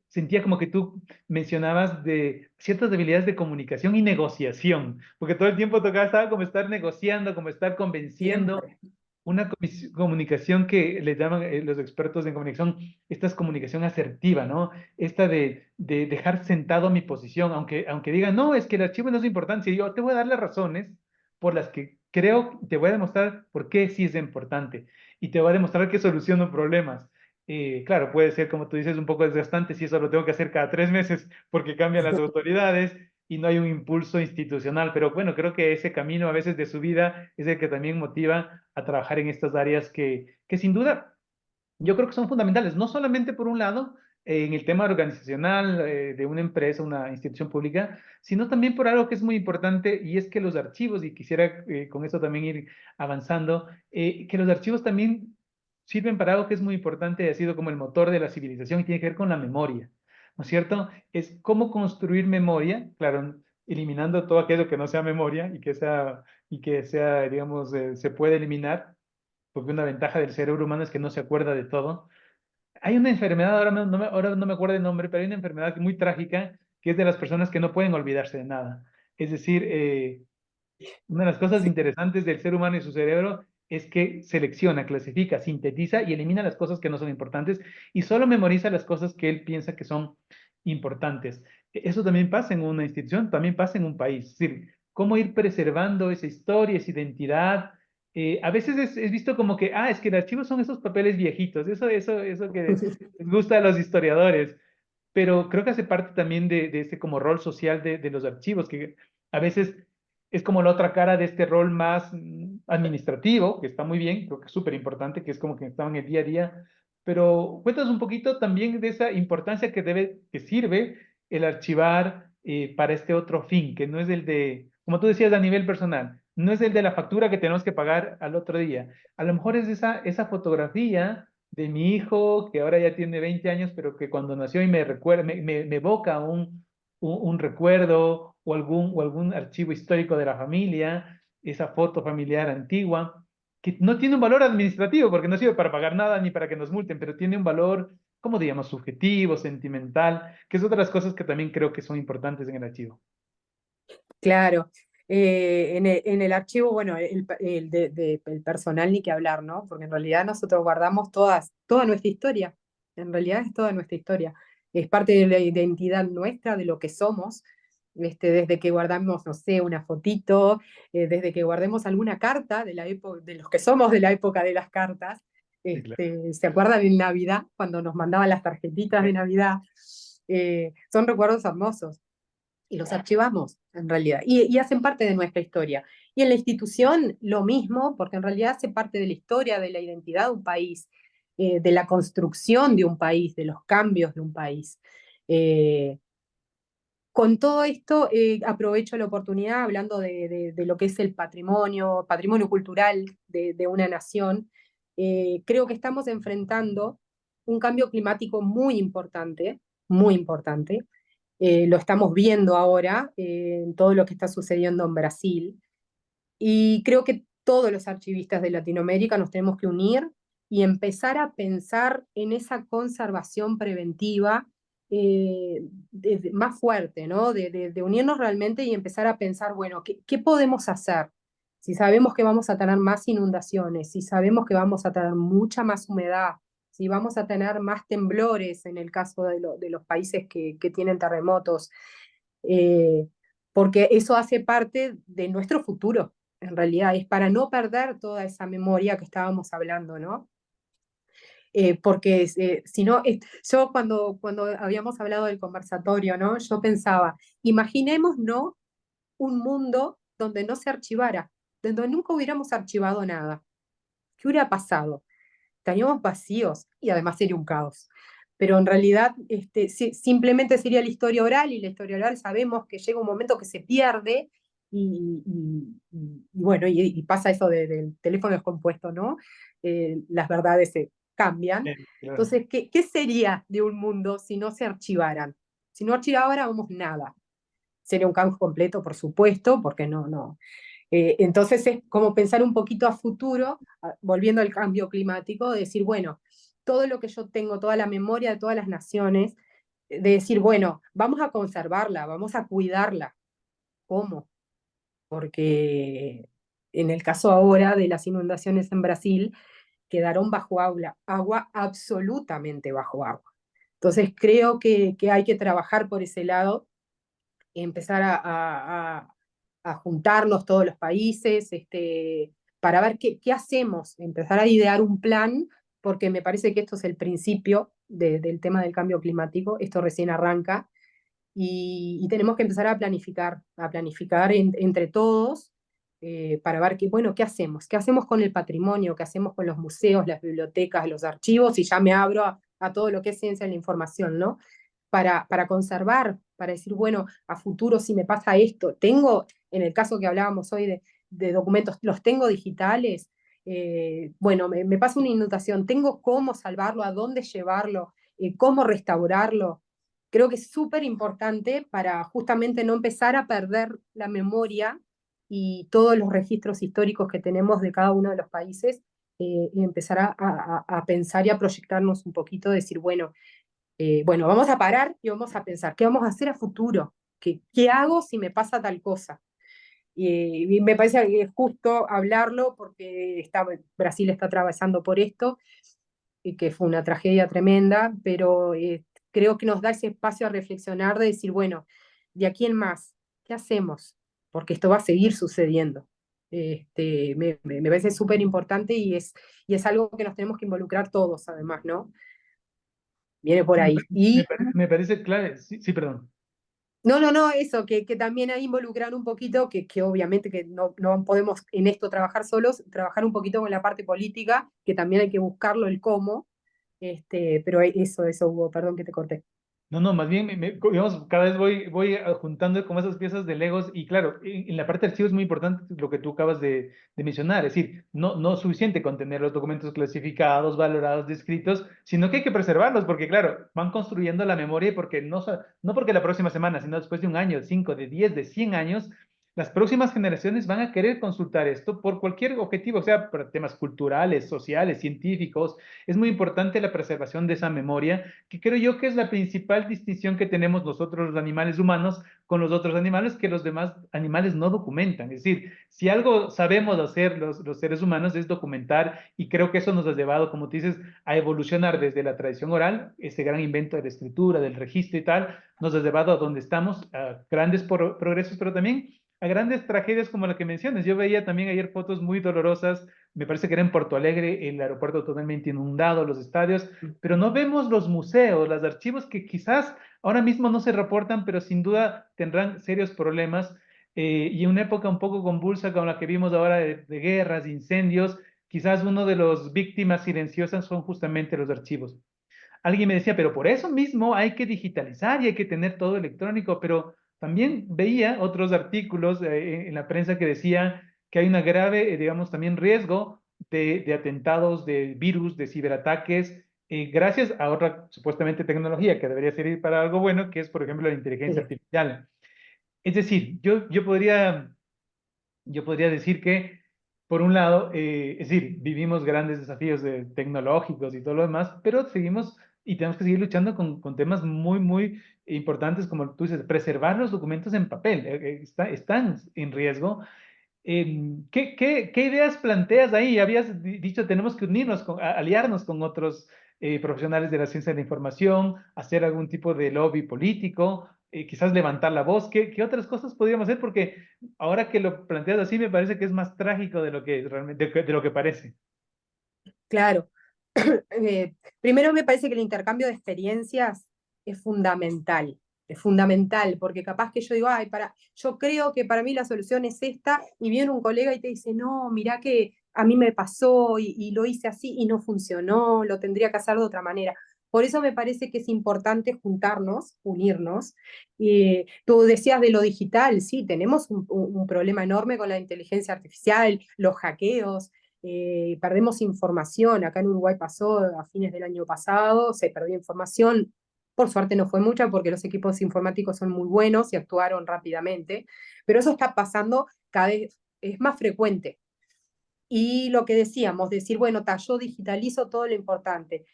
sentía como que tú mencionabas de ciertas habilidades de comunicación y negociación, porque todo el tiempo tocaba, estaba como estar negociando, como estar convenciendo, Siempre. una comunicación que le llaman los expertos en comunicación, esta es comunicación asertiva, ¿no? Esta de dejar sentado mi posición, aunque digan, no, es que el archivo no es importante, si yo te voy a dar las razones por las que creo, te voy a demostrar por qué sí es importante y te voy a demostrar que soluciono problemas. Claro, puede ser, como tú dices, un poco desgastante si eso lo tengo que hacer cada 3 meses porque cambian las autoridades y no hay un impulso institucional, pero bueno, creo que ese camino a veces de su vida es el que también motiva a trabajar en estas áreas que sin duda yo creo que son fundamentales, no solamente por un lado en el tema organizacional de una empresa, una institución pública, sino también por algo que es muy importante y es que los archivos, y quisiera con eso también ir avanzando, que los archivos también sirven para algo que es muy importante, ha sido como el motor de la civilización y tiene que ver con la memoria, ¿no es cierto? Es cómo construir memoria, claro, eliminando todo aquello que no sea memoria y que sea, digamos, se puede eliminar porque una ventaja del cerebro humano es que no se acuerda de todo. Hay una enfermedad, ahora no me acuerdo el nombre, pero hay una enfermedad muy trágica que es de las personas que no pueden olvidarse de nada. Es decir, una de las cosas Sí. interesantes del ser humano y su cerebro es que selecciona, clasifica, sintetiza y elimina las cosas que no son importantes y solo memoriza las cosas que él piensa que son importantes. Eso también pasa en una institución, también pasa en un país. Es decir, cómo ir preservando esa historia, esa identidad. A veces es visto como que, es que el archivo son esos papeles viejitos, eso que les gusta a los historiadores, pero creo que hace parte también de ese como rol social de los archivos, que a veces es como la otra cara de este rol más administrativo, que está muy bien, creo que es súper importante, que es como que estaba en el día a día, pero cuéntanos un poquito también de esa importancia que sirve el archivar para este otro fin, que no es el de, como tú decías, a nivel personal, no es el de la factura que tenemos que pagar al otro día, a lo mejor es esa fotografía de mi hijo que ahora ya tiene 20 años, pero que cuando nació y me recuerda, me evoca un recuerdo o algún archivo histórico de la familia, esa foto familiar antigua, que no tiene un valor administrativo porque no sirve para pagar nada ni para que nos multen, pero tiene un valor, ¿cómo digamos?, subjetivo, sentimental, que es otra de las cosas que también creo que son importantes en el archivo. Claro. En el archivo, bueno, el personal ni que hablar, ¿no? Porque en realidad nosotros guardamos toda nuestra historia. En realidad es toda nuestra historia. Es parte de la identidad nuestra, de lo que somos. Desde que guardamos, no sé, una fotito, desde que guardemos alguna carta de la época, de los que somos de la época de las cartas. Sí, claro. ¿Se acuerdan en Navidad, cuando nos mandaban las tarjetitas de Navidad? Son recuerdos hermosos y los archivamos en realidad, y hacen parte de nuestra historia. Y en la institución lo mismo, porque en realidad hace parte de la historia, de la identidad de un país. de la construcción de un país, de los cambios de un país. Eh, con todo esto, aprovecho la oportunidad, hablando de lo que es el patrimonio cultural de una nación. Creo que estamos enfrentando un cambio climático muy importante, muy importante. Lo estamos viendo ahora en todo lo que está sucediendo en Brasil. Y creo que todos los archivistas de Latinoamérica nos tenemos que unir y empezar a pensar en esa conservación preventiva más fuerte, ¿no? De unirnos realmente y empezar a pensar, bueno, ¿qué podemos hacer? Si sabemos que vamos a tener más inundaciones, si sabemos que vamos a tener mucha más humedad, si vamos a tener más temblores en el caso de los países que tienen terremotos, eh, porque eso hace parte de nuestro futuro, en realidad, es para no perder toda esa memoria que estábamos hablando, ¿no? Porque si no, yo cuando habíamos hablado del conversatorio, ¿no? Yo pensaba, imaginemos, ¿no? Un mundo donde no se archivara, donde nunca hubiéramos archivado nada. ¿Qué hubiera pasado? Estaríamos vacíos y además sería un caos. Pero en realidad simplemente sería la historia oral y la historia oral sabemos que llega un momento que se pierde y bueno, y pasa eso del teléfono descompuesto, ¿no? Las verdades se cambian. Claro. Entonces, ¿qué sería de un mundo si no se archivaran? Si no archiváramos nada. Sería un caos completo, por supuesto, porque no. Entonces es como pensar un poquito a futuro, volviendo al cambio climático, de decir, bueno, todo lo que yo tengo, toda la memoria de todas las naciones, de decir, bueno, vamos a conservarla, vamos a cuidarla. ¿Cómo? Porque en el caso ahora de las inundaciones en Brasil, quedaron bajo agua absolutamente bajo agua. Entonces creo que hay que trabajar por ese lado, empezar a juntarnos todos los países, para ver qué hacemos, empezar a idear un plan, porque me parece que esto es el principio del tema del cambio climático, esto recién arranca, y tenemos que empezar a planificar entre todos, para ver bueno, qué hacemos con el patrimonio, qué hacemos con los museos, las bibliotecas, los archivos, y ya me abro a todo lo que es ciencia de la información, ¿no? Para conservar, para decir, bueno, a futuro si me pasa esto, tengo, en el caso que hablábamos hoy de documentos, los tengo digitales, bueno, me pasa una inundación, tengo cómo salvarlo, a dónde llevarlo, cómo restaurarlo. Creo que es súper importante para justamente no empezar a perder la memoria y todos los registros históricos que tenemos de cada uno de los países, y empezar a pensar y a proyectarnos un poquito, decir, bueno, vamos a parar y vamos a pensar, ¿qué vamos a hacer a futuro? ¿Qué hago si me pasa tal cosa? Y me parece que es justo hablarlo porque Brasil está atravesando por esto, y que fue una tragedia tremenda, pero creo que nos da ese espacio a reflexionar de decir, bueno, de aquí en más, ¿qué hacemos? Porque esto va a seguir sucediendo. Me parece súper importante y es algo que nos tenemos que involucrar todos, además, ¿no? Viene por Sí, ahí. Y me parece clave. Sí, sí, perdón. no, eso, que también hay involucrar un poquito, que obviamente que no podemos en esto trabajar solos, trabajar un poquito con la parte política, que también hay que buscarlo el cómo, pero eso, Hugo, perdón que te corté. No, no, más bien, digamos, cada vez voy juntando como esas piezas de Legos y claro, en la parte de archivo es muy importante lo que tú acabas de mencionar, es decir, no suficiente con tener los documentos clasificados, valorados, descritos, sino que hay que preservarlos porque claro, van construyendo la memoria y porque no porque la próxima semana, sino después de un año, de 5, de 10, de 100 años, las próximas generaciones van a querer consultar esto por cualquier objetivo, o sea, por temas culturales, sociales, científicos. Es muy importante la preservación de esa memoria que creo yo que es la principal distinción que tenemos nosotros los animales humanos con los otros animales que los demás animales no documentan. Es decir, si algo sabemos hacer los seres humanos es documentar y creo que eso nos ha llevado, como tú dices, a evolucionar desde la tradición oral, ese gran invento de la escritura, del registro y tal, nos ha llevado a donde estamos, a grandes progresos, pero también a grandes tragedias como la que mencionas. Yo veía también ayer fotos muy dolorosas, me parece que era en Porto Alegre, el aeropuerto totalmente inundado, los estadios, pero no vemos los museos, los archivos que quizás ahora mismo no se reportan, pero sin duda tendrán serios problemas. Y en una época un poco convulsa como la que vimos ahora de guerras, de incendios, quizás uno de los víctimas silenciosas son justamente los archivos. Alguien me decía, pero por eso mismo hay que digitalizar y hay que tener todo electrónico, pero también veía otros artículos en la prensa que decía que hay una grave, digamos, también riesgo de atentados, de virus, de ciberataques, gracias a otra supuestamente tecnología que debería servir para algo bueno, que es, por ejemplo, la inteligencia Sí, artificial. Es decir, yo podría decir que, por un lado, es decir, vivimos grandes desafíos tecnológicos y todo lo demás, pero seguimos y tenemos que seguir luchando con temas muy, muy importantes, como tú dices, preservar los documentos en papel, están en riesgo. ¿Qué ideas planteas ahí? Habías dicho, tenemos que unirnos, aliarnos con otros profesionales de la ciencia de la información, hacer algún tipo de lobby político, quizás levantar la voz. ¿Qué otras cosas podríamos hacer? Porque ahora que lo planteas así, me parece que es más trágico de lo que realmente, de lo que parece. claro. Primero me parece que el intercambio de experiencias es fundamental, porque capaz que yo digo, ay, yo creo que para mí la solución es esta, y viene un colega y te dice, no, mirá que a mí me pasó y lo hice así y no funcionó, lo tendría que hacer de otra manera. Por eso me parece que es importante juntarnos, unirnos. Tú decías de lo digital, sí, tenemos un problema enorme con la inteligencia artificial, los hackeos, perdemos información. Acá en Uruguay pasó a fines del año pasado, se perdió información. Por suerte no fue mucha porque los equipos informáticos son muy buenos y actuaron rápidamente, pero eso está pasando cada vez, es más frecuente. Y lo que decíamos, decir, bueno, yo digitalizo todo lo importante,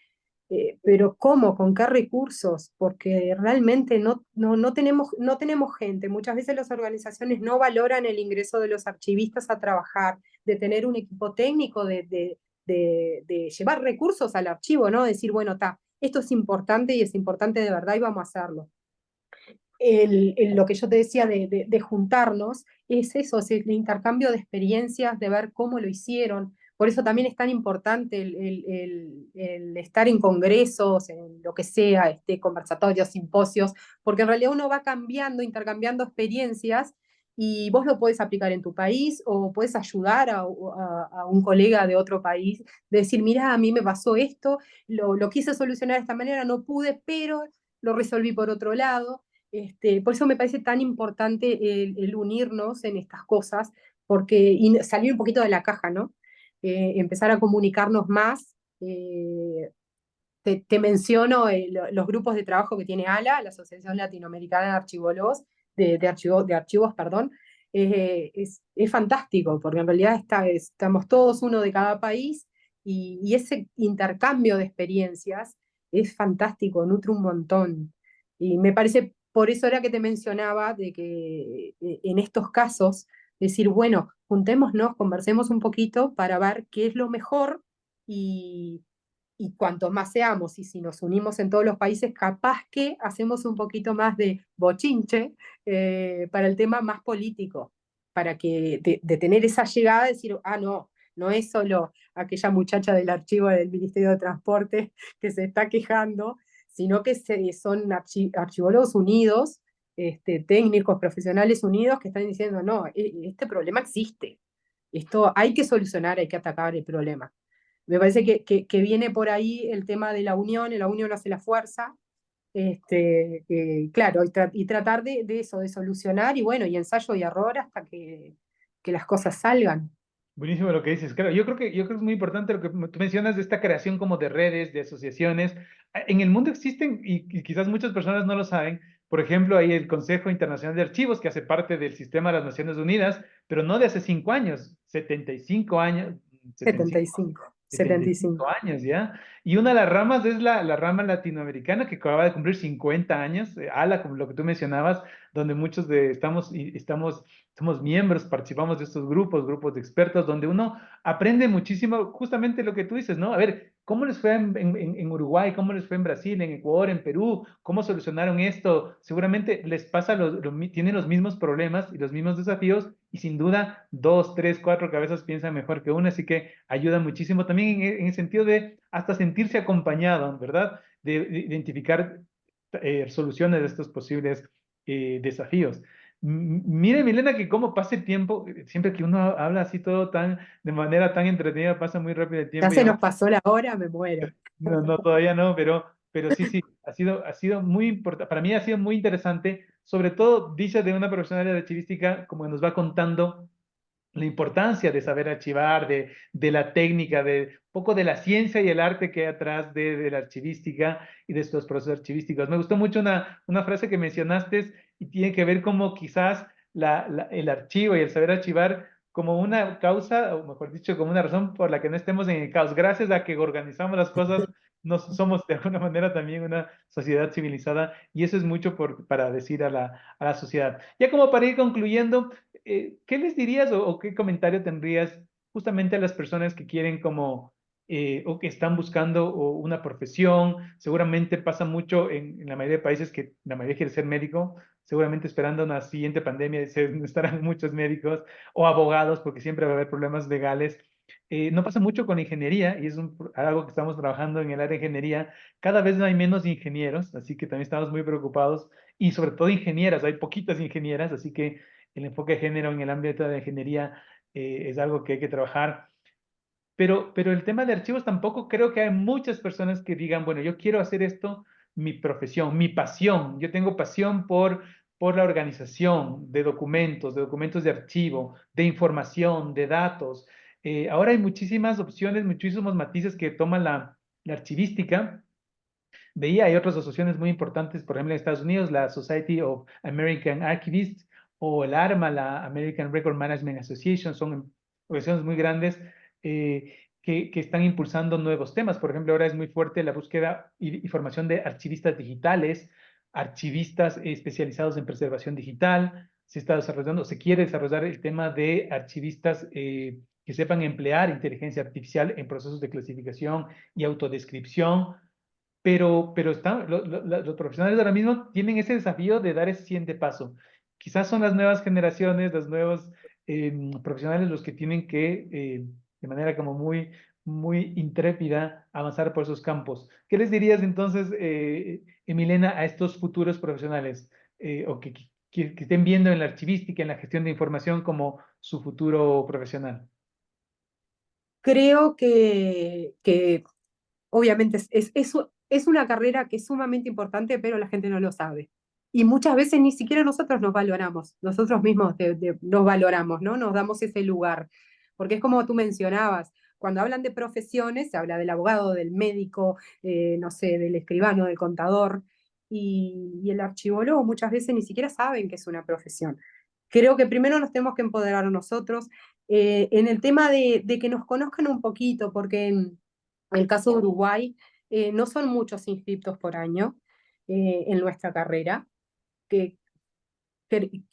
pero ¿cómo? ¿Con qué recursos? Porque realmente no tenemos gente. Muchas veces las organizaciones no valoran el ingreso de los archivistas a trabajar, de tener un equipo técnico, de llevar recursos al archivo, ¿no? Decir, bueno, esto es importante y es importante de verdad y vamos a hacerlo. Lo que yo te decía de juntarnos es eso, es el intercambio de experiencias, de ver cómo lo hicieron. Por eso también es tan importante el estar en congresos, en lo que sea, conversatorios, simposios, porque en realidad uno va cambiando, intercambiando experiencias y vos lo podés aplicar en tu país o puedes ayudar a un colega de otro país, de decir, mira, a mí me pasó esto, lo quise solucionar de esta manera, no pude, pero lo resolví por otro lado. Por eso me parece tan importante el unirnos en estas cosas, porque y salir un poquito de la caja, ¿no? Empezar a comunicarnos más. Te menciono los grupos de trabajo que tiene ALA, la Asociación Latinoamericana de Archivólogos, de archivos, perdón. Es fantástico, porque en realidad estamos todos uno de cada país y ese intercambio de experiencias es fantástico, nutre un montón. Y me parece, por eso era que te mencionaba, de que en estos casos, decir, bueno, juntémonos, conversemos un poquito para ver qué es lo mejor y, y cuanto más seamos y si nos unimos en todos los países, capaz que hacemos un poquito más de bochinche para el tema más político, para que de tener esa llegada, decir, no, no es solo aquella muchacha del archivo del Ministerio de Transporte que se está quejando, sino que son archivólogos unidos, técnicos, profesionales unidos que están diciendo, no, este problema existe, esto hay que solucionar, hay que atacar el problema. Me parece que viene por ahí el tema de la unión hace la fuerza, claro, y tratar de eso, de solucionar, y bueno, y ensayo y error hasta que las cosas salgan. Buenísimo lo que dices. Claro, yo creo que es muy importante lo que tú mencionas de esta creación como de redes, de asociaciones. En el mundo existen, y quizás muchas personas no lo saben, por ejemplo, hay el Consejo Internacional de Archivos, que hace parte del sistema de las Naciones Unidas, pero no de hace 5 años, 75 años, 75, 75 75. años, ¿ya? Y una de las ramas es la rama latinoamericana que acaba de cumplir 50 años, ALA, como lo que tú mencionabas, donde muchos somos miembros, participamos de estos grupos de expertos, donde uno aprende muchísimo justamente lo que tú dices, ¿no? A ver, ¿cómo les fue en Uruguay? ¿Cómo les fue en Brasil, en Ecuador, en Perú? ¿Cómo solucionaron esto? Seguramente les pasa, tienen los mismos problemas y los mismos desafíos y sin duda dos, tres, cuatro cabezas piensan mejor que una, así que ayuda muchísimo también en el sentido de hasta sentirse acompañado, ¿verdad? De identificar soluciones de estos posibles desafíos. Mire, Milena, que cómo pasa el tiempo, siempre que uno habla así todo tan, de manera tan entretenida, pasa muy rápido el Ya tiempo y se aún, nos pasó la hora, me muero. no, no, todavía no, pero sí, sí, ha sido muy importante, para mí ha sido muy interesante, sobre todo dicha de una profesional de la archivística, como nos va contando la importancia de saber archivar, de la técnica, de un poco de la ciencia y el arte que hay atrás de la archivística y de estos procesos archivísticos. Me gustó mucho una frase que mencionaste y tiene que ver como quizás el archivo y el saber archivar como una causa, o mejor dicho, como una razón por la que no estemos en el caos. Gracias a que organizamos las cosas, nos somos de alguna manera también una sociedad civilizada y eso es mucho para decir a la sociedad. Ya como para ir concluyendo, ¿qué les dirías o qué comentario tendrías justamente a las personas que quieren como o que están buscando una profesión? Seguramente pasa mucho en la mayoría de países que la mayoría quiere ser médico, seguramente esperando una siguiente pandemia estarán muchos médicos o abogados porque siempre va a haber problemas legales. No pasa mucho con la ingeniería y es algo que estamos trabajando en el área de ingeniería. Cada vez hay menos ingenieros, así que también estamos muy preocupados y sobre todo ingenieras, hay poquitas ingenieras, así que el enfoque de género en el ámbito de la ingeniería es algo que hay que trabajar. Pero el tema de archivos tampoco creo que hay muchas personas que digan, bueno, yo quiero hacer esto mi profesión, mi pasión. Yo tengo pasión por la organización de documentos de archivo, de información, de datos. Ahora hay muchísimas opciones, muchísimos matices que toma la archivística. Veía, hay otras asociaciones muy importantes, por ejemplo, en Estados Unidos, la Society of American Archivists o el ARMA, la American Record Management Association, son organizaciones muy grandes que están impulsando nuevos temas. Por ejemplo, ahora es muy fuerte la búsqueda y formación de archivistas digitales, archivistas especializados en preservación digital. Se está desarrollando, se quiere desarrollar el tema de archivistas que sepan emplear inteligencia artificial en procesos de clasificación y autodescripción, pero los profesionales de ahora mismo tienen ese desafío de dar ese siguiente paso. Quizás son las nuevas generaciones, los nuevos profesionales los que tienen que, de manera como muy intrépida, avanzar por esos campos. ¿Qué les dirías entonces, Emilena, a estos futuros profesionales o que estén viendo en la archivística, en la gestión de información como su futuro profesional? Creo que obviamente es una carrera que es sumamente importante, pero la gente no lo sabe. Y muchas veces ni siquiera nosotros nos valoramos, nosotros mismos nos valoramos, ¿no? Nos damos ese lugar. Porque es como tú mencionabas, cuando hablan de profesiones, se habla del abogado, del médico, no sé, del escribano, del contador, y el archivólogo muchas veces ni siquiera saben que es una profesión. Creo que primero nos tenemos que empoderar nosotros en el tema de que nos conozcan un poquito, porque en el caso de Uruguay, no son muchos inscriptos por año en nuestra carrera, que,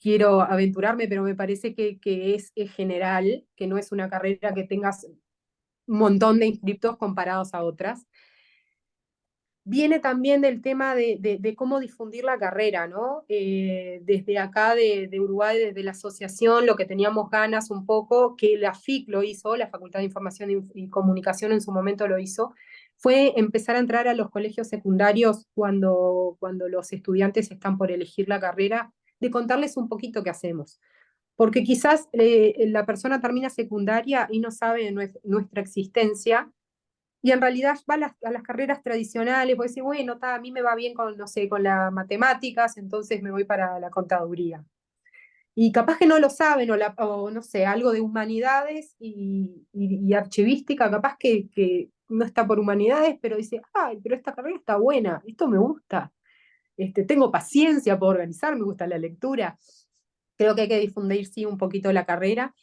quiero aventurarme, pero me parece que es general, que no es una carrera que tengas un montón de inscriptos comparados a otras. Viene también del tema de cómo difundir la carrera, ¿no? Desde acá de Uruguay, desde la asociación, lo que teníamos ganas un poco, que la FIC lo hizo, la Facultad de Información y Comunicación en su momento lo hizo, fue empezar a entrar a los colegios secundarios cuando los estudiantes están por elegir la carrera, de contarles un poquito qué hacemos. Porque quizás la persona termina secundaria y no sabe nuestra existencia, y en realidad va a las carreras tradicionales, puede decir, bueno, a mí me va bien con, no sé, con las matemáticas, entonces me voy para la contaduría. Y capaz que no lo saben, o no sé, algo de humanidades y archivística, capaz que no está por humanidades, pero dice, ay, pero esta carrera está buena, esto me gusta, tengo paciencia, puedo organizar, me gusta la lectura. Creo que hay que difundir, sí, un poquito la carrera.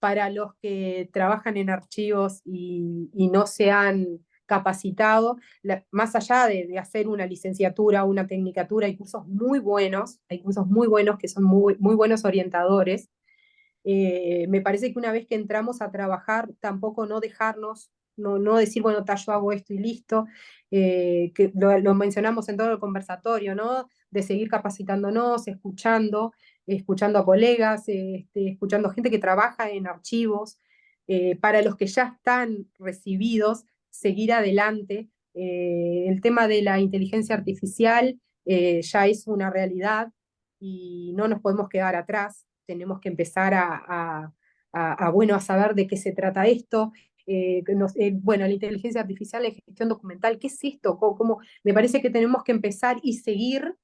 Para los que trabajan en archivos y no se han capacitado, más allá de hacer una licenciatura o una tecnicatura, hay cursos muy buenos que son muy buenos orientadores. Me parece que una vez que entramos a trabajar, tampoco no dejarnos, no decir, bueno, yo hago esto y listo, que lo mencionamos en todo el conversatorio, ¿no? De seguir capacitándonos, escuchando a colegas, escuchando gente que trabaja en archivos, para los que ya están recibidos, seguir adelante. El tema de la inteligencia artificial ya es una realidad, y no nos podemos quedar atrás, tenemos que empezar bueno, a saber de qué se trata esto. Bueno, la inteligencia artificial en gestión documental, ¿qué es esto? Me parece que tenemos que empezar y seguir,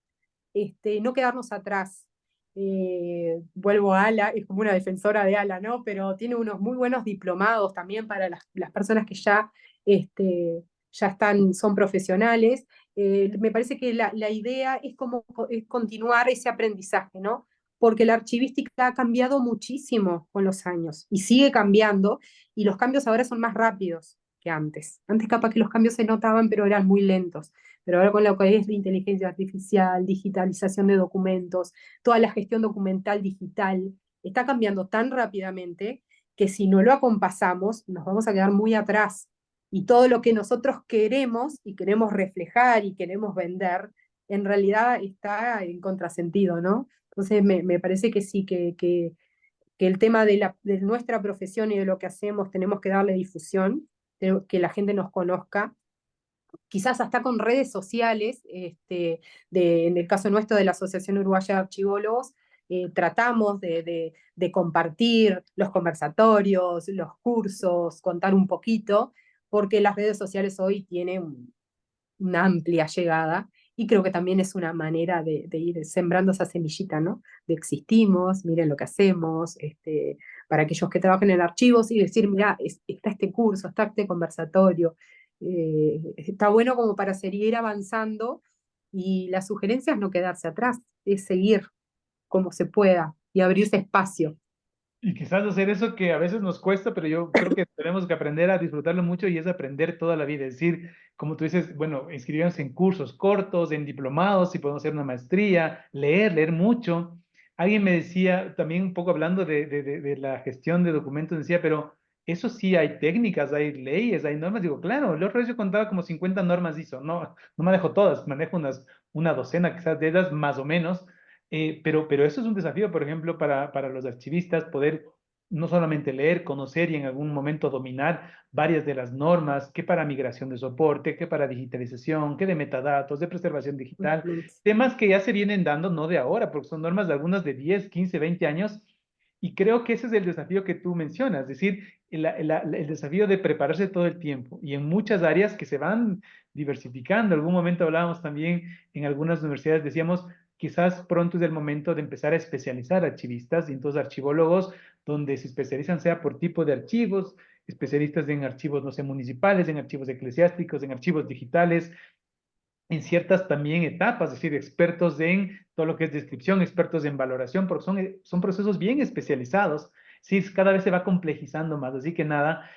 no quedarnos atrás. Vuelvo a ALA, es como una defensora de ALA, ¿no? Pero tiene unos muy buenos diplomados también para las personas que ya están, son profesionales. Me parece que la idea es continuar ese aprendizaje, ¿no? Porque la archivística ha cambiado muchísimo con los años y sigue cambiando, y los cambios ahora son más rápidos que antes. Antes capaz que los cambios se notaban, pero eran muy lentos. Pero ahora con lo que es la inteligencia artificial, digitalización de documentos, toda la gestión documental digital, está cambiando tan rápidamente que si no lo acompasamos, nos vamos a quedar muy atrás. Y todo lo que nosotros queremos y queremos reflejar y queremos vender, en realidad está en contrasentido, ¿no? Entonces me parece que sí, que el tema de nuestra profesión y de lo que hacemos tenemos que darle difusión, que la gente nos conozca, quizás hasta con redes sociales, en el caso nuestro de la Asociación Uruguaya de Archivólogos, tratamos de compartir los conversatorios, los cursos, contar un poquito, porque las redes sociales hoy tienen una amplia llegada, y creo que también es una manera de ir sembrando esa semillita, ¿no? De existimos, miren lo que hacemos, para aquellos que trabajen en archivos, y decir, mira, está este curso, está este conversatorio, está bueno como para seguir avanzando, y las sugerencias no quedarse atrás, es seguir como se pueda y abrirse espacio. Y quizás hacer eso que a veces nos cuesta, pero yo creo que tenemos que aprender a disfrutarlo mucho y es aprender toda la vida. Es decir, como tú dices, bueno, inscribirnos en cursos cortos, en diplomados, si podemos hacer una maestría, leer mucho. Alguien me decía, también un poco hablando de la gestión de documentos, decía, pero eso sí, hay técnicas, hay leyes, hay normas. Digo, claro, el otro día yo contaba como 50 normas ISO. No, no manejo todas, manejo una docena quizás de ellas, más o menos. Pero eso es un desafío, por ejemplo, para los archivistas, poder no solamente leer, conocer y en algún momento dominar varias de las normas, que para migración de soporte, que para digitalización, que de metadatos, de preservación digital, temas que ya se vienen dando no de ahora, porque son normas de algunas de 10, 15, 20 años, y creo que ese es el desafío que tú mencionas, es decir, el desafío de prepararse todo el tiempo y en muchas áreas que se van diversificando. En algún momento hablábamos también en algunas universidades, decíamos, quizás pronto es el momento de empezar a especializar archivistas y entonces archivólogos donde se especializan sea por tipo de archivos, especialistas en archivos, no sé, municipales, en archivos eclesiásticos, en archivos digitales, en ciertas también etapas, es decir, expertos en todo lo que es descripción, expertos en valoración, porque son procesos bien especializados. Sí, cada vez se va complejizando más, así que nada,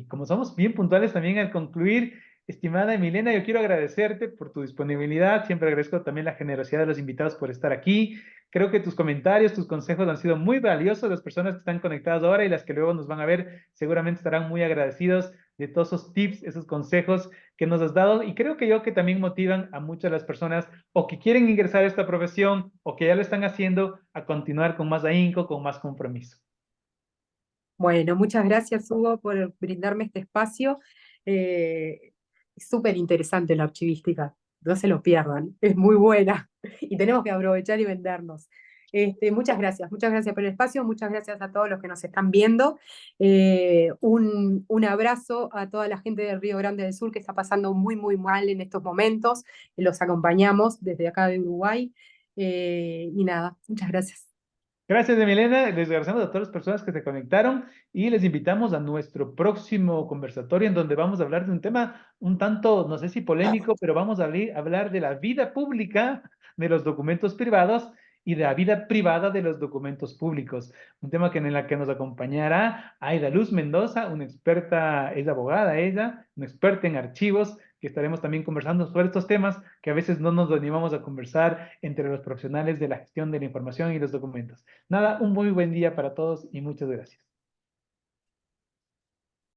como somos bien puntuales también al concluir, estimada Emilena, yo quiero agradecerte por tu disponibilidad, siempre agradezco también la generosidad de los invitados por estar aquí. Creo que tus comentarios, tus consejos han sido muy valiosos. Las personas que están conectadas ahora y las que luego nos van a ver seguramente estarán muy agradecidos de todos esos tips, esos consejos que nos has dado y creo que yo que también motivan a muchas de las personas o que quieren ingresar a esta profesión o que ya lo están haciendo a continuar con más ahínco, con más compromiso. Bueno, muchas gracias, Hugo, por brindarme este espacio. Es súper interesante la archivística, no se lo pierdan, es muy buena y tenemos que aprovechar y vendernos. Muchas gracias por el espacio, muchas gracias a todos los que nos están viendo. Un abrazo a toda la gente del Río Grande del Sur que está pasando muy, muy mal en estos momentos. Los acompañamos desde acá de Uruguay. Y nada, muchas gracias. Gracias, Emilena. Les agradecemos a todas las personas que se conectaron y les invitamos a nuestro próximo conversatorio en donde vamos a hablar de un tema un tanto, no sé si polémico, pero vamos a hablar de la vida pública de los documentos privados y de la vida privada de los documentos públicos. Un tema en el que nos acompañará Aida Luz Mendoza, una experta, es abogada ella, una experta en archivos, que estaremos también conversando sobre estos temas que a veces no nos animamos a conversar entre los profesionales de la gestión de la información y los documentos. Nada, un muy buen día para todos y muchas gracias.